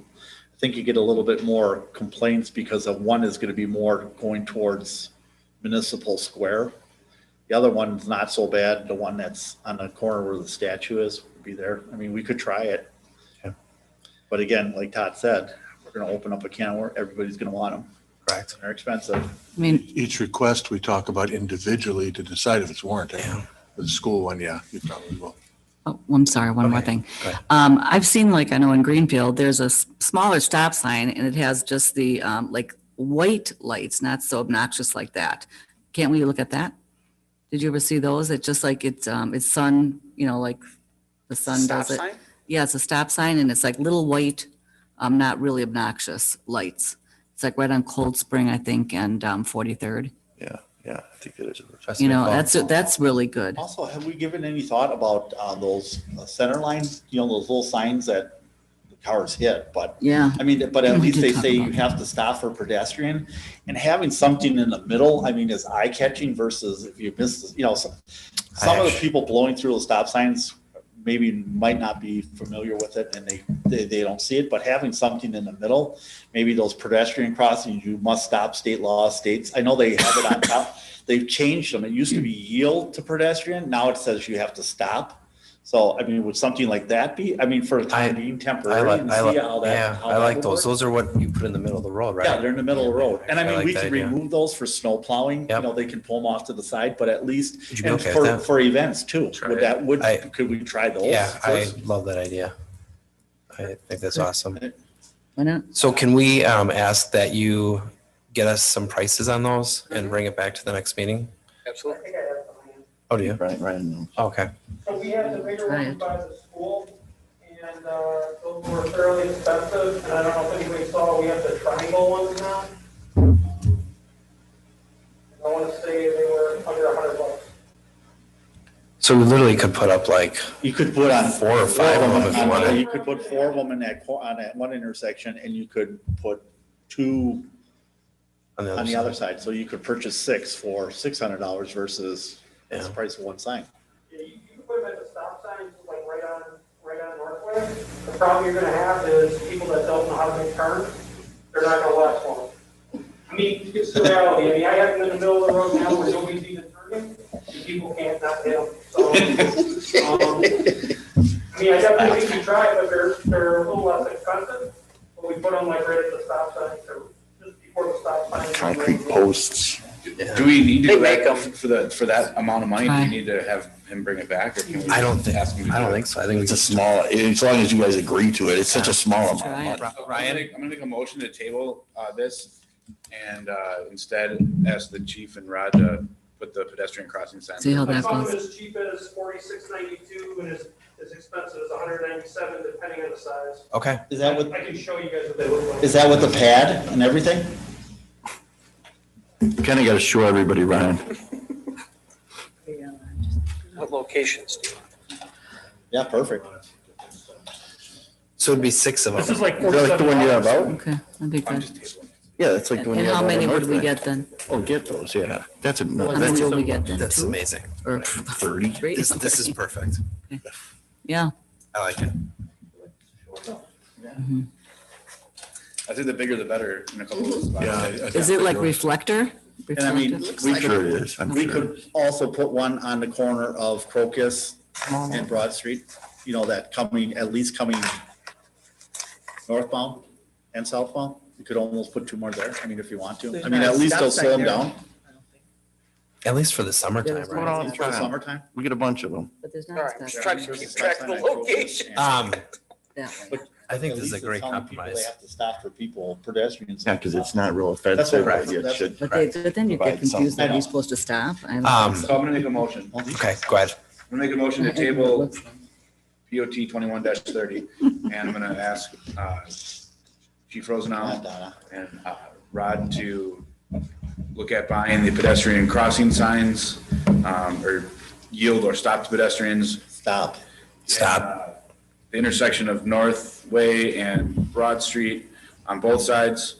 I think you get a little bit more complaints because of one is gonna be more going towards Municipal Square. The other one's not so bad, the one that's on the corner where the statue is, would be there. I mean, we could try it. Okay. But again, like Todd said, we're gonna open up a can where everybody's gonna want them. correct. They're expensive. I mean, Each request we talk about individually to decide if it's warranted. The school one, yeah, you probably will. oh, I'm sorry, one more Okay, thing. go ahead. I've seen, like, I know in Greenfield, there's a smaller stop sign and it has just the, like, white lights, not so obnoxious like that. Can't we look at that? Did you ever see those? It's just like it's sun, like the sun Stop does it. sign? Yeah, it's a stop sign and it's like little white, not really obnoxious lights. It's like right on Cold Spring, I think, and 43rd. Yeah, I think it is. Trustee You know, McFall. that's really good. Also, have we given any thought about those center lines, those little signs that the cars hit, but Yeah. I mean, but at We least did they talk say you about have to stop for pedestrian, and having something in the middle, I mean, is eye catching versus if you miss, some of the people blowing through the stop signs maybe might not be familiar with it and they don't see it, but having something in the middle, maybe those pedestrian crossings, you must stop, state law states. I know they have it on top. They've changed them. It used to be yield to pedestrian. Now it says you have to stop. So, I mean, would something like that be, I mean, for a time being temporary and see how that. how I that like would those. work? Those are what you put in the middle of the road, right? Yeah, they're in the middle of the road. And I I mean, like we that could idea. remove those for snow plowing, Yep. they can pull them off to the side, but at least, Would you be and okay with that? for events too. Try Would it. that, could we try those? Yeah, I first? love that idea. I think that's awesome. Why not? So can we ask that you get us some prices on those and bring it back to the next meeting? Absolutely. Oh, do you? Right. Okay. So we had the bigger Right. ones by the school, and those were fairly expensive, and I don't know if anybody saw, we have the triangle ones now. I want to say they were under $100. So we literally could put up like You could put on. 4 or 5 of them if you wanted. You could put 4 of them in on that one intersection, and you could put 2 on the other side. So you could purchase 6 for $600 versus the price of one sign. Yeah, you can put them at the stop signs, like right on Northway. The problem you're gonna have is people that don't know how to make turns, they're not gonna watch one. I mean, it's the reality. I mean, I have them in the middle of the road now where nobody's even turning, and people can't not hit them. So, I mean, I definitely think you try it, but they're a little less expensive. But we put them like right at the stop sign, or just before the stop sign. Concrete posts. Do we need to They do make that for that amount of money? Do we Right. need to have him bring it back, or can we? I don't think, ask him to I do don't it? think so. I think we It's a just, small, as long as you guys agree to it, it's such a small amount. Try of it. money. Ryan? I'm gonna make a motion to table this and instead ask the chief and Rod to put the pedestrian crossing sign. See how I that found goes. them as cheap as $46.92 and as expensive as $197, depending on the size. okay. Is that what, I can show you guys what they look like. is that with the pad and everything? Kind of got to show everybody, Ryan. What locations do you want? Yeah, perfect. So it'd be 6 of them. This is like Is that like the one you're about? Okay, that'd be good. Yeah, that's like the one And you how have many on would we North get then? Oh, get those, yeah. That's a, How many will we get then? That's 2? amazing. Or 30. 3? This is perfect. Yeah. I like it. I think the bigger the better in a couple of spots. Yeah. Is it like reflector? And I mean, Reflective? we Sure could, it is. I'm we sure. could also put one on the corner of Crocus and Broad Street, you know, that coming, at least coming northbound and southbound. You could almost put 2 more there, I mean, if you want to. There's I mean, not a at least stop they'll sign slow them there. down At least for the summertime, There's right? one for the summertime. We get a bunch of them. But there's All not. right, I'm just stuff trying to there. keep track of the location. That way. I think At this is a least great it's how many people compromise. They have to stop for people, pedestrians. Yeah, because it's not real That's offensive, right. but it should. But then you get Provide confused that something. you're supposed to stop. I don't Um, think So I'm gonna make a motion. Okay, go ahead. I'm gonna make a motion to table POT 21-30, and I'm gonna ask Chief Rosenau Donna. and Rod to look at buying the pedestrian crossing signs, or yield or stop the pedestrians. Stop. Stop. The intersection of North Way and Broad Street on both sides,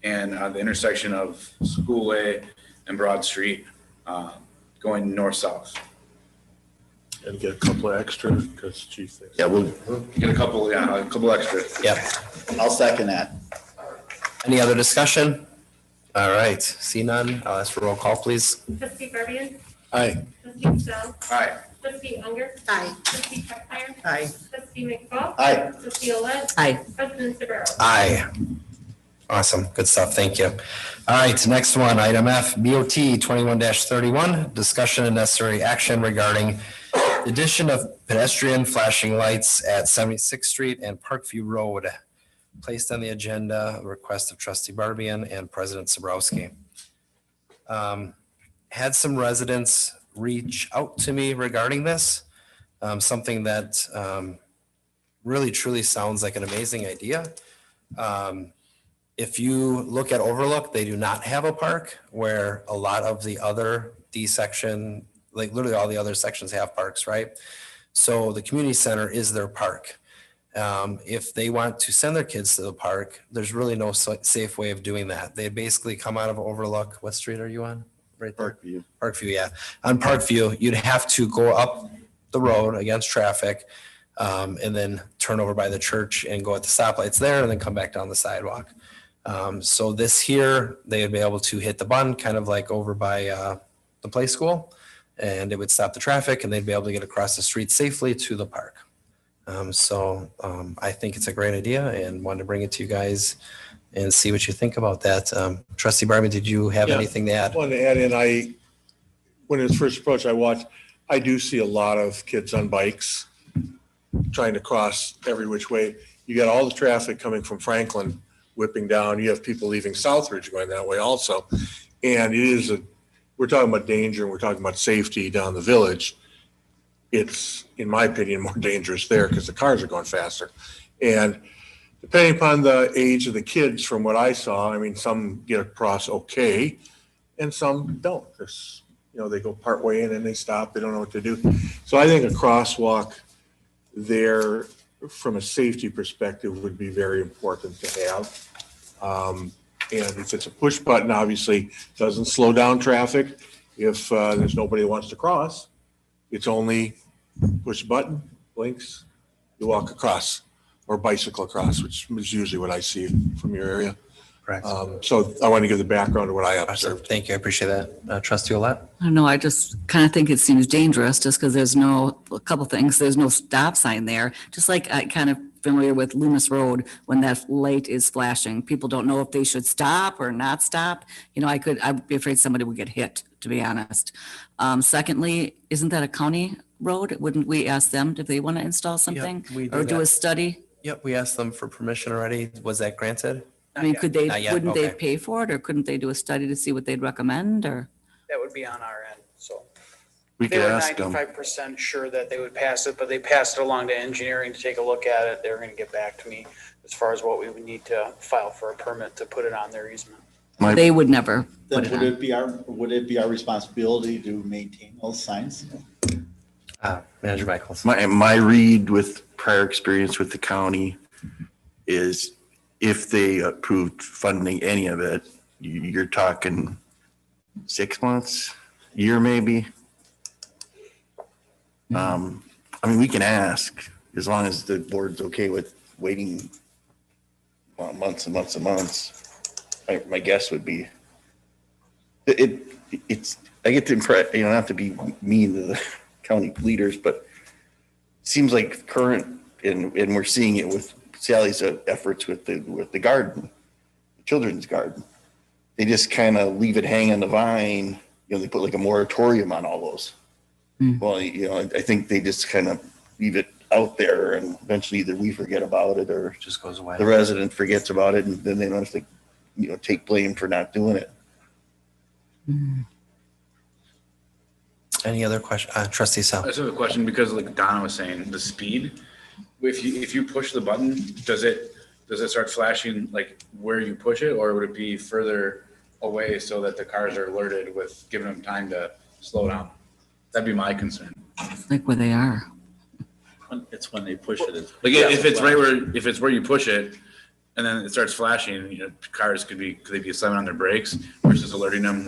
and the intersection of School Way and Broad Street, going north-south. And get a couple of extra, because chief thinks. Yeah, we'll, Get a couple extra. Yep. I'll second that. Any other discussion? All right, see none. I'll ask for roll call, please. Trustee Burbian? Aye. Trustee Sell? Aye. Trustee Unger? Aye. Trustee Pepper? Aye. Trustee McFall? Aye. Trustee Olet? Aye. President Sabero? Aye. Awesome, good stuff, thank you. All right, next one, item F, BOT 21-31, discussion and necessary action regarding the addition of pedestrian flashing lights at 76th Street and Parkview Road. Placed on the agenda, request of trustee Barbian and President Sabrowski. Had some residents reach out to me regarding this, something that really truly sounds like an amazing idea. If you look at Overlook, they do not have a park, where a lot of the other D section, like literally all the other sections have parks, right? So the community center is their park. If they want to send their kids to the park, there's really no safe way of doing that. They basically come out of Overlook. What street are you on? Right there. Parkview. Parkview, yeah. On Parkview, you'd have to go up the road against traffic, and then turn over by the church and go at the stoplights there and then come back down the sidewalk. So this here, they would be able to hit the button kind of like over by the play school, and it would stop the traffic and they'd be able to get across the street safely to the park. I think it's a great idea and wanted to bring it to you guys and see what you think about that. Trustee Barbian, did you have Yeah. anything to add? I wanted to add in, when it was first approached, I do see a lot of kids on bikes trying to cross every which way. You got all the traffic coming from Franklin whipping down. You have people leaving Southridge going that way also. And we're talking about danger and we're talking about safety down the village. It's, in my opinion, more dangerous there because the cars are going faster. And depending upon the age of the kids, from what I saw, I mean, some get across okay and some don't. They go part way in and they stop. They don't know what to do. So I think a crosswalk there from a safety perspective would be very important to have. And if it's a push button, obviously doesn't slow down traffic. If there's nobody who wants to cross, it's only push button, blinks, you walk across, or bicycle across, which is usually what I see from your area. Correct. So I want to give the background to what I Awesome. observed. Thank you. I appreciate that. Trustee Olet? I don't know, I just kind of think it seems dangerous just because a couple things, there's no stop sign there. Just like I kind of familiar with Loomis Road, when that light is flashing, people don't know if they should stop or not stop. I'd be afraid somebody would get hit, to be honest. Secondly, isn't that a county road? Wouldn't we ask them if they want to install something? we do Or do that. a study? Yep, we asked them for permission already. Was that granted? I mean, Not yet, wouldn't they okay. pay for it, or couldn't they do a study to see what they'd recommend, or? That would be on our end, so. We They could were ask them. 95% sure that they would pass it, but they passed it along to engineering to take a look at it. They were gonna get back to me as far as what we would need to file for a permit to put it on their easement. They would never Then put it would it be our responsibility to maintain those signs? Manager Michaels. My read with prior experience with the county is if they approved funding any of it, you're talking 6 months, year maybe. I mean, we can ask as long as the board's okay with waiting months and months and months. My guess would be it's, I get the impression, not to be mean to the county leaders, but it seems like current, and we're seeing it with Sally's efforts with the garden, the children's garden. They just kind of leave it hang on the vine. They put like a moratorium on all those. Well, I think they just kind of leave it out there, and eventually either we forget about it or just goes away. The resident forgets about it, and then they don't have to, take blame for not doing it. Any other question? Trustee Sal. I just have a question because like Donna was saying, the speed, if you push the button, does it start flashing like where you push it, or would it be further away so that the cars are alerted with giving them time to slow down? That'd be my concern. like where they are. It's when they push it. Like if it's where you push it and then it starts flashing, cars could they be slamming on their brakes versus alerting them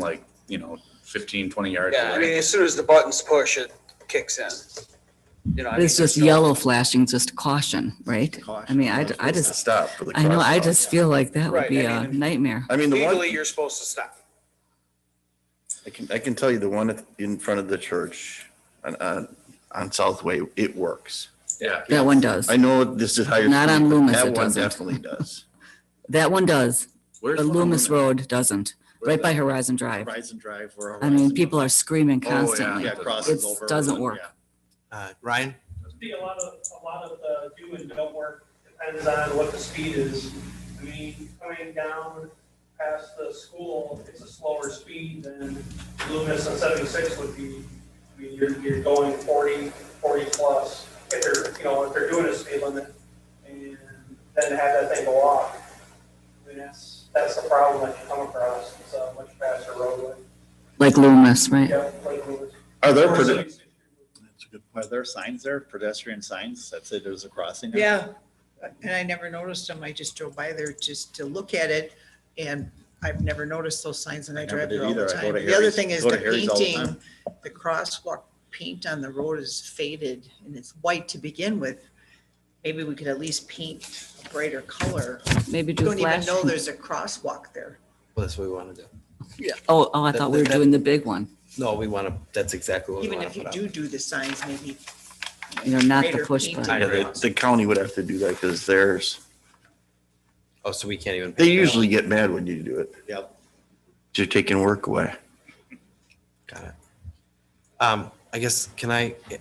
15, 20 yards Yeah, I away. mean, as soon as the buttons push, it kicks in. It's just yellow flashing, just caution, right? I mean, I just, stop for the I know, I crosswalk. just feel like that would Right, be I a mean, nightmare. I mean, the one, Legally, you're supposed to stop. I can tell you the one in front of the church on Southway, it works. Yeah. That one does. I know this is higher. Not on speed, but Loomis, That it one doesn't. definitely does. That one does. Where's But the one Loomis on Road doesn't, right by Horizon Drive. Horizon Drive. Where I mean, Horizon- people are screaming Oh, yeah. constantly. Yeah, crosses It over. doesn't work. Ryan? See, a lot of the do and don't work depends on what the speed is. I mean, coming down past the school, it's a slower speed than Loomis on 76 would be. I mean, you're going 40 plus if they're doing a speed limit, and then have that thing go off. I mean, that's the problem that you come across. It's a much faster roadway. Like Loomis, right? Yeah, like Loomis. Are there, That's a good point. Are there signs there, pedestrian signs that say there's a crossing there? Yeah, and I never noticed them. I just drove by there just to look at it, and I've never noticed those signs, and I never drive did there all the either. I go time. to The other Harry's- thing is go the to Harry's all the painting, time. the crosswalk paint on the road is faded, and it's white to begin with. Maybe we could at least paint a brighter color. Maybe You do don't even flash. know there's a crosswalk there. Well, that's what we want to do. Yeah. Oh, I thought we were doing the big one. No, we want to, that's exactly what we Even want if to you put out. do the signs, maybe. Not the greater push painting. button. Yeah, the county would have to do that because theirs, Oh, so we can't even. they usually get mad when you do it. Yep. You're taking work away. Got it. I guess,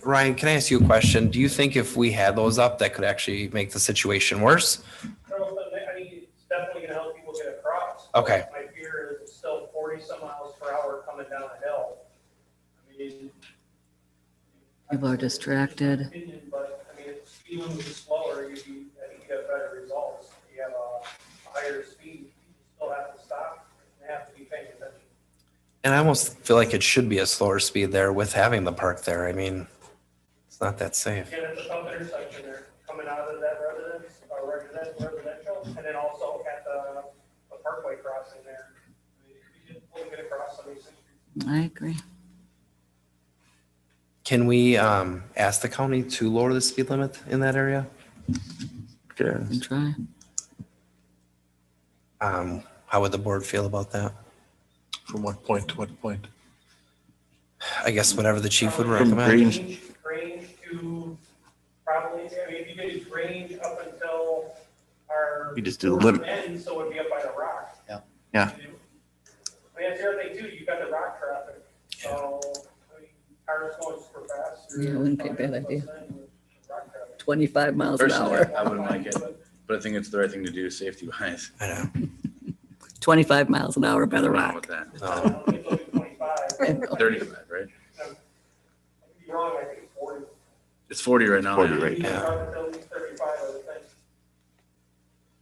Ryan, can I ask you a question? Do you think if we had those up, that could actually make the situation worse? No, but I mean, it's definitely gonna help people get across. Okay. My fear is it's still 40 some miles per hour coming down a hill. I mean. People are distracted. Opinion, but I mean, if the speed limit is slower, I think you get better results. If you have a higher speed, you still have to stop and have to be paying attention. And I almost feel like it should be a slower speed there with having the park there. I mean, it's not that safe. Again, at the top intersection there, coming out of that residential, and then also at the parkway crossing there. I mean, you can get across some of these things. I agree. Can we ask the county to lower the speed limit in that area? Yeah. And try. How would the board feel about that? From what point to what point? I guess whatever the chief would From recommend. Range to probably, I mean, if you could range up until our. You just do the limit. End, so it'd be up by the rock. Yeah. Yeah. I mean, that's the other thing too, you've got the rock traffic, so, I mean, cars going super fast. Yeah, it wouldn't be a bad idea. 25 miles an Personally, hour. I wouldn't like it, but I think it's the right thing to do safety wise. I know. 25 miles an hour by the Wrong rock. with that. No. 35, right? You're wrong, I think it's 40. It's 40 right now. 40 yeah. right You now. can run until at least 35, I would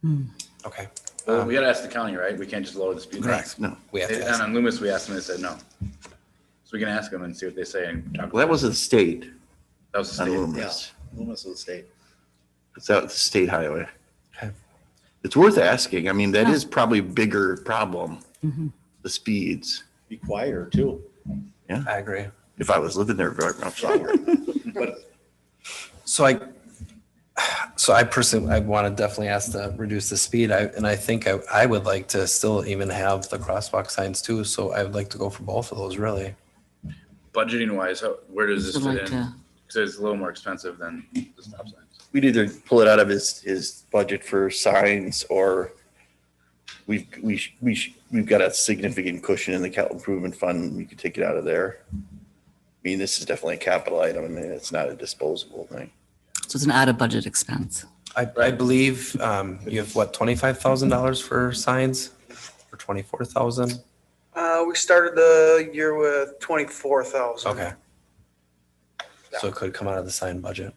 think. Okay. Well, we gotta ask the county, right? We can't just lower the speed. Correct. No. We have to And ask. on Loomis, we asked them, they said no. So we can ask them and see what they say and talk. Well, that was the state That was the on state. Loomis. Loomis of the state. It's out the state highway. Okay. It's worth asking. I mean, that is probably a bigger problem, Mhm. the speeds. Be quieter too. I agree. If I was living there very much longer. So I personally, I want to definitely ask to reduce the speed. And I think I would like to still even have the crosswalk signs too. So I would like to go for both of those really. Budgeting wise, where does this I'd fit like in? to- Because it's a little more expensive than the stop signs. We'd either pull it out of his budget for signs or we've got a significant cushion in the capital improvement fund. We could take it out of there. I mean, this is definitely a capital item. I mean, it's not a disposable thing. So it's an out of budget expense. I believe you have what, $25,000 for signs or 24,000? We started the year with 24,000. Okay. So it could come out of the sign budget.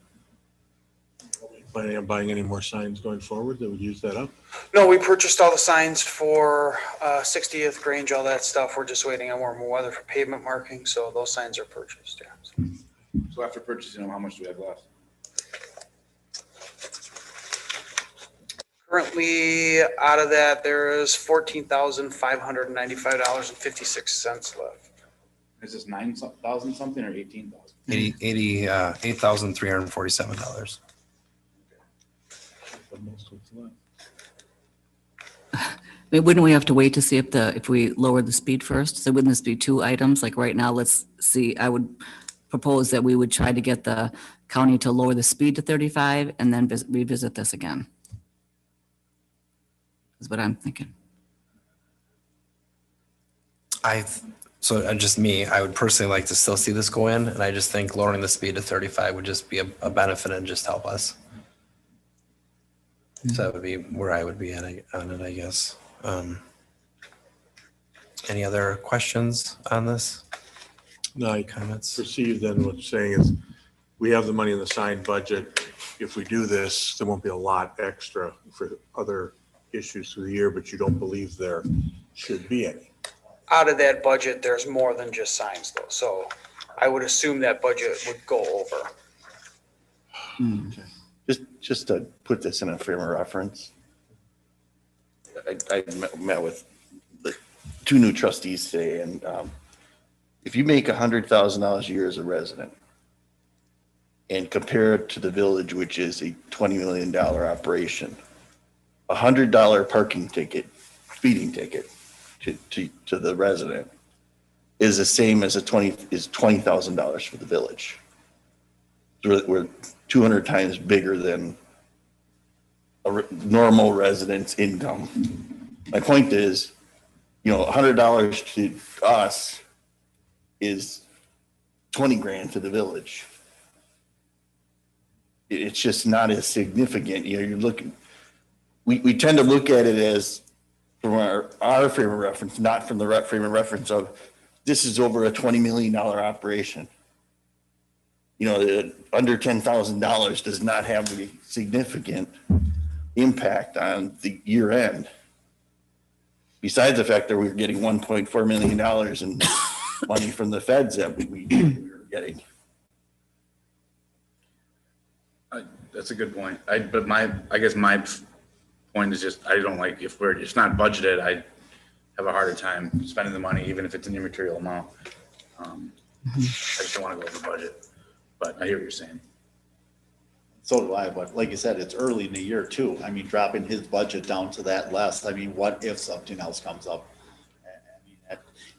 Planning on buying any more signs going forward that would use that up? No, we purchased all the signs for 60th Grange, all that stuff. We're just waiting on warmer weather for pavement marking, so those signs are purchased, yeah. So after purchasing them, how much do we have left? Currently, out of that, there is $14,595.56 left. Is this 9,000 something or 18,000? $8,347. I mean, wouldn't we have to wait to see if we lower the speed first? So wouldn't this be two items? Like right now, let's see, I would propose that we would try to get the county to lower the speed to 35 and then revisit this again. Is what I'm thinking. So just me, I would personally like to still see this go in, and I just think lowering the speed to 35 would just be a benefit and just help us. So that would be where I would be on it, I guess. Any other questions on this? No, I Comments? perceive then what you're saying is we have the money in the sign budget. If we do this, there won't be a lot extra for other issues through the year, but you don't believe there should be any. Out of that budget, there's more than just signs though, so I would assume that budget would go over. Just to put this in a frame of reference. I met with the two new trustees today and if you make $100,000 a year as a resident and compare it to the village, which is a $20 million operation, $100 parking ticket, speeding ticket to the resident is the same as $20,000 for the village. We're 200 times bigger than a normal resident's income. My point is, $100 to us is 20 grand to the village. It's just not as significant. You're looking, we tend to look at it as from our frame of reference, not from the frame of reference of this is over a $20 million operation. Under $10,000 does not have a significant impact on the year end. Besides the fact that we're getting $1.4 million in money from the feds that we were getting. That's a good point. I guess my point is just, I don't like, if it's not budgeted, I have a harder time spending the money, even if it's an immaterial amount. I just don't want to go over budget, but I hear what you're saying. So do I, but like you said, it's early in the year too. I mean, dropping his budget down to that less, I mean, what if something else comes up?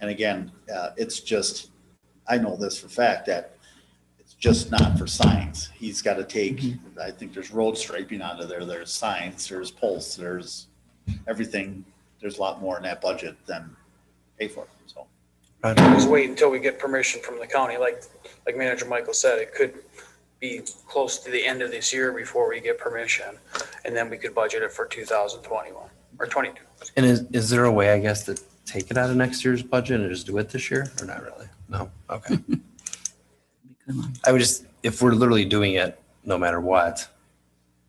And again, it's just, I know this for a fact that it's just not for signs. He's got to take, I think there's road striping out of there, there's signs, there's poles, there's everything. There's a lot more in that budget than pay for, so. Just wait until we get permission from the county. Like Manager Michael said, it could be close to the end of this year before we get permission. And then we could budget it for 2021 or 22. And is there a way, I guess, to take it out of next year's budget and just do it this year or not really? No? Okay. I would just, if we're literally doing it no matter what,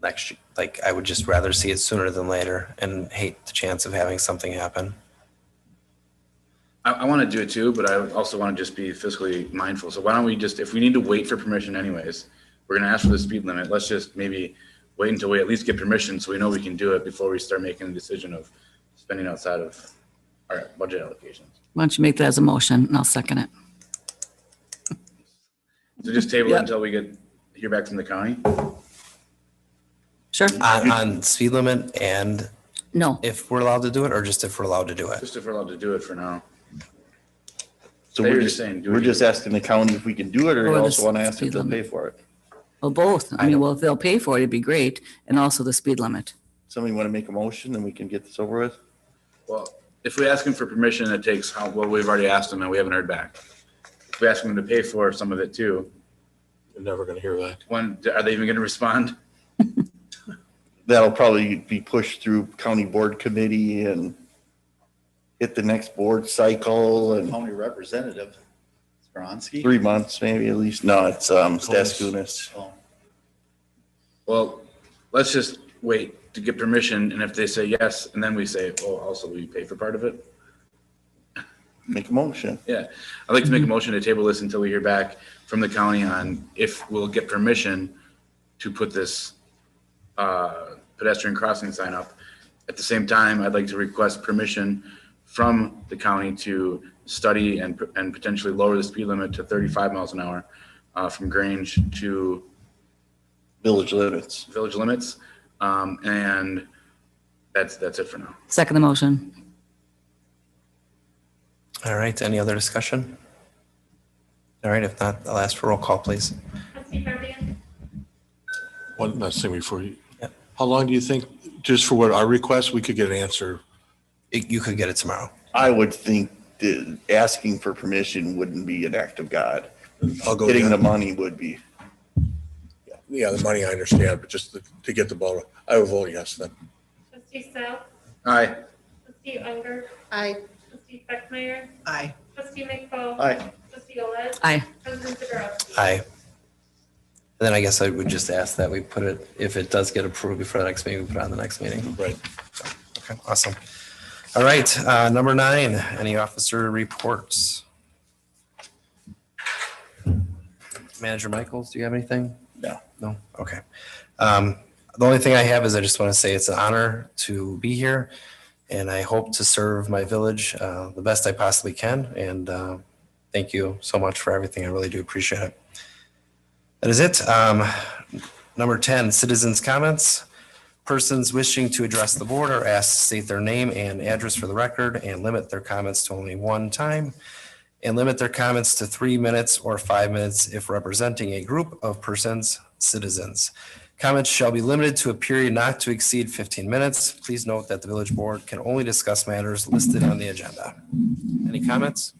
next, like, I would just rather see it sooner than later and hate the chance of having something happen. I want to do it too, but I also want to just be fiscally mindful. So why don't we just, if we need to wait for permission anyways, we're going to ask for the speed limit. Let's just maybe wait until we at least get permission so we know we can do it before we start making a decision of spending outside of our budget allocations. Why don't you make that as a motion and I'll second it. So just table it until we hear back from the county? Sure. On speed limit and no, if we're allowed to do it, or just if we're allowed to do it? Just if we're allowed to do it for now. So They we're were just saying, do we're it. just asking the county if we can do it, or Or you the also want to ask speed if they'll limit. pay for it? Well, both. I mean, well, if they'll pay for it, it'd be great. And also the speed limit. Somebody want to make a motion and we can get this over with? Well, if we ask them for permission, it takes well, we've already asked them and we haven't heard back. If we ask them to pay for some of it too, You're never going to hear that. when, are they even going to respond? That'll probably be pushed through county board committee and hit the next board cycle and County representative, Skronsky. 3 months maybe at least. No, it's Staskunis. Oh, Well, let's just wait to get permission, and if they say yes, and then we say, oh, also will you pay for part of it? Make a motion. Yeah, I'd like to make a motion to table this until we hear back from the county on if we'll get permission to put this pedestrian crossing sign up. At the same time, I'd like to request permission from the county to study and potentially lower the speed limit to 35 miles an hour from Grange to Village limits. And that's it for now. Second the motion. All right, any other discussion? All right, if not, I'll ask for roll call, please. Trustee Fabian? One last thing before you, Yep. how long do you think, just for what our request, we could get an answer? You could get it tomorrow. I would think that asking for permission wouldn't be an act of God. I'll go Getting the again. money would be. Yeah, the money I understand, but just to get the ball, I would vote yes then. Trustee South? Aye. Trustee Unger? Aye. Trustee Beckmeyer? Aye. Trustee McFall? Aye. Trustee Olet? Aye. President Zagarowski? Aye. And then I guess I would just ask that we put it, if it does get approved before the next meeting, we put it on the next meeting. Right. Okay, awesome. All right, number 9, any officer reports? Manager Michaels, do you have anything? No. No? Okay. The only thing I have is I just want to say it's an honor to be here, and I hope to serve my village the best I possibly can. And thank you so much for everything. I really do appreciate it. That is it. Number 10, citizens' comments. Persons wishing to address the board are asked to state their name and address for the record and limit their comments to only one time, and limit their comments to 3 minutes or 5 minutes if representing a group of persons, citizens. Comments shall be limited to a period not to exceed 15 minutes. Please note that the village board can only discuss matters listed on the agenda. Any comments?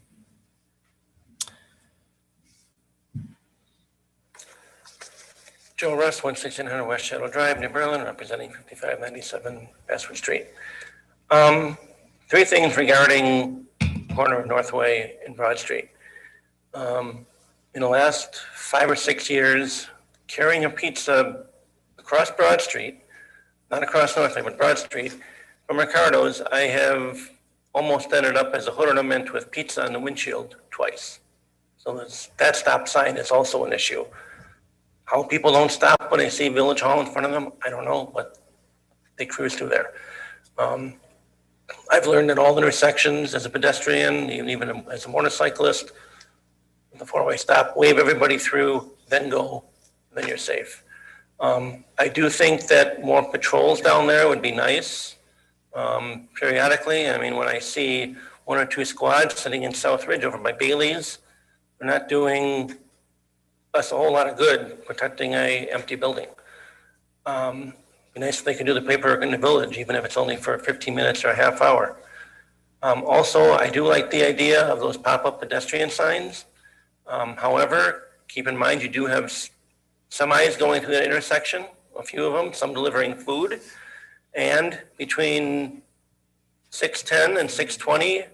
Joe Russ, 11600 West Shadow Drive, New Berlin, representing 5597 Basswood Street. 3 things regarding corner of Northway and Broad Street. In the last 5 or 6 years, carrying a pizza across Broad Street, not across Northway, but Broad Street, from Ricardo's, I have almost ended up as a hood ornament with pizza on the windshield twice. So that stop sign is also an issue. How people don't stop when they see Village Hall in front of them, I don't know, but they cruise through there. I've learned at all intersections as a pedestrian, even as a motorcyclist, the 4-way stop, wave everybody through, then go, then you're safe. I do think that more patrols down there would be nice periodically. I mean, when I see 1 or 2 squads sitting in South Ridge over by Bailey's, they're not doing us a whole lot of good protecting a empty building. Be nice if they could do the paperwork in the village, even if it's only for 15 minutes or a half hour. Also, I do like the idea of those pop-up pedestrian signs. However, keep in mind, you do have semis going through that intersection, a few of them, some delivering food. And between 6:10 and 6:20,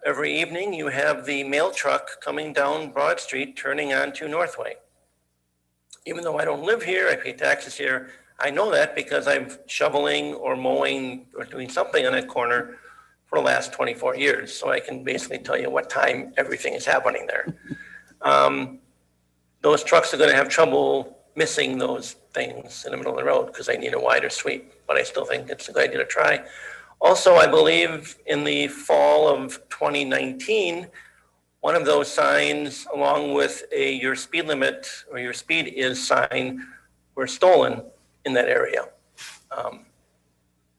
every evening, you have the mail truck coming down Broad Street, turning onto Northway. even though I don't live here, I pay taxes here. I know that because I'm shoveling or mowing or doing something on that corner for the last 24 years. So I can basically tell you what time everything is happening there. Those trucks are going to have trouble missing those things in the middle of the road because they need a wider sweep, but I still think it's a good idea to try. Also, I believe in the fall of 2019, one of those signs, along with your speed limit or your speed is sign, were stolen in that area.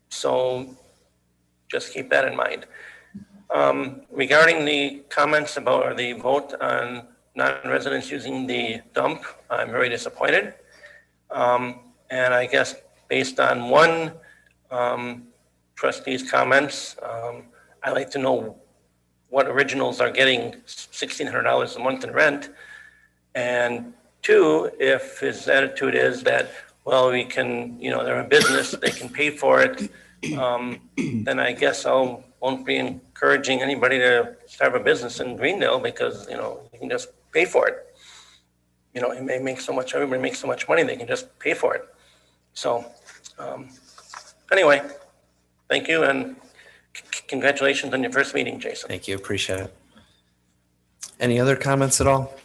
So just keep that in mind. Regarding the comments about or the vote on non-residents using the dump, I'm very disappointed. And I guess based on one trustee's comments, I'd like to know what originals are getting $1,600 a month in rent. And two, if his attitude is that, well, we can, they're a business, they can pay for it, then I guess I won't be encouraging anybody to start a business in Greendale because, you can just pay for it. It may make so much, everybody makes so much money, they can just pay for it. So anyway, thank you and congratulations on your first meeting, Jason. Thank you, appreciate it. Any other comments at all?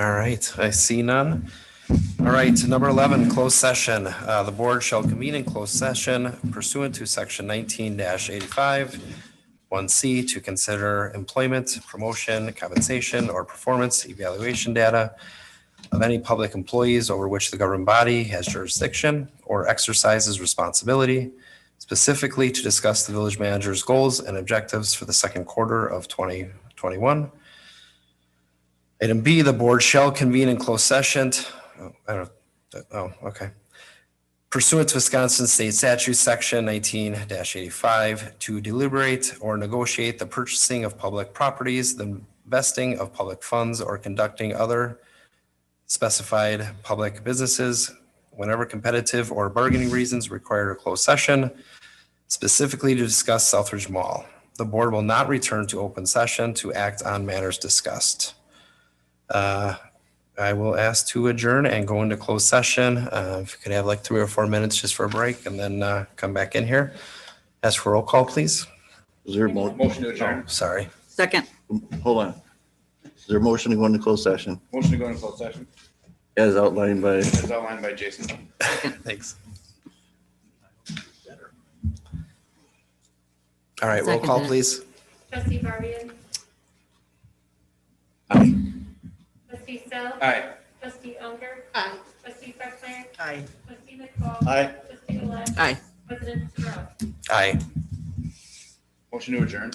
All right, I see none. All right, number 11, closed session. The board shall convene in closed session pursuant to section 19-85, 1C to consider employment, promotion, compensation, or performance evaluation data of any public employees over which the governing body has jurisdiction or exercises responsibility, specifically to discuss the village manager's goals and objectives for the second quarter of 2021. Item B, the board shall convene in closed session. Okay. Pursuant to Wisconsin State Statute, Section 19-85, to deliberate or negotiate the purchasing of public properties, the investing of public funds, or conducting other specified public businesses whenever competitive or bargaining reasons require a closed session, specifically to discuss Southridge Mall. The board will not return to open session to act on matters discussed. I will ask to adjourn and go into closed session. If you could have like 3 or 4 minutes just for a break and then come back in here. Ask for roll call, please. Is there a Motion to adjourn. Sorry. Second. Hold on. Is there a motion to go into closed session Motion to go into closed session, as outlined by? as outlined by Jason. Thanks. All right, roll call, Seconded. please. Trustee Barbian. Aye. Trustee Sell. Aye. Trustee Unger. Aye. Trustee Beckmeyer. Aye. Trustee McFall. Aye. Trustee Willett. Aye. President Strauss. Aye. Motion to adjourn.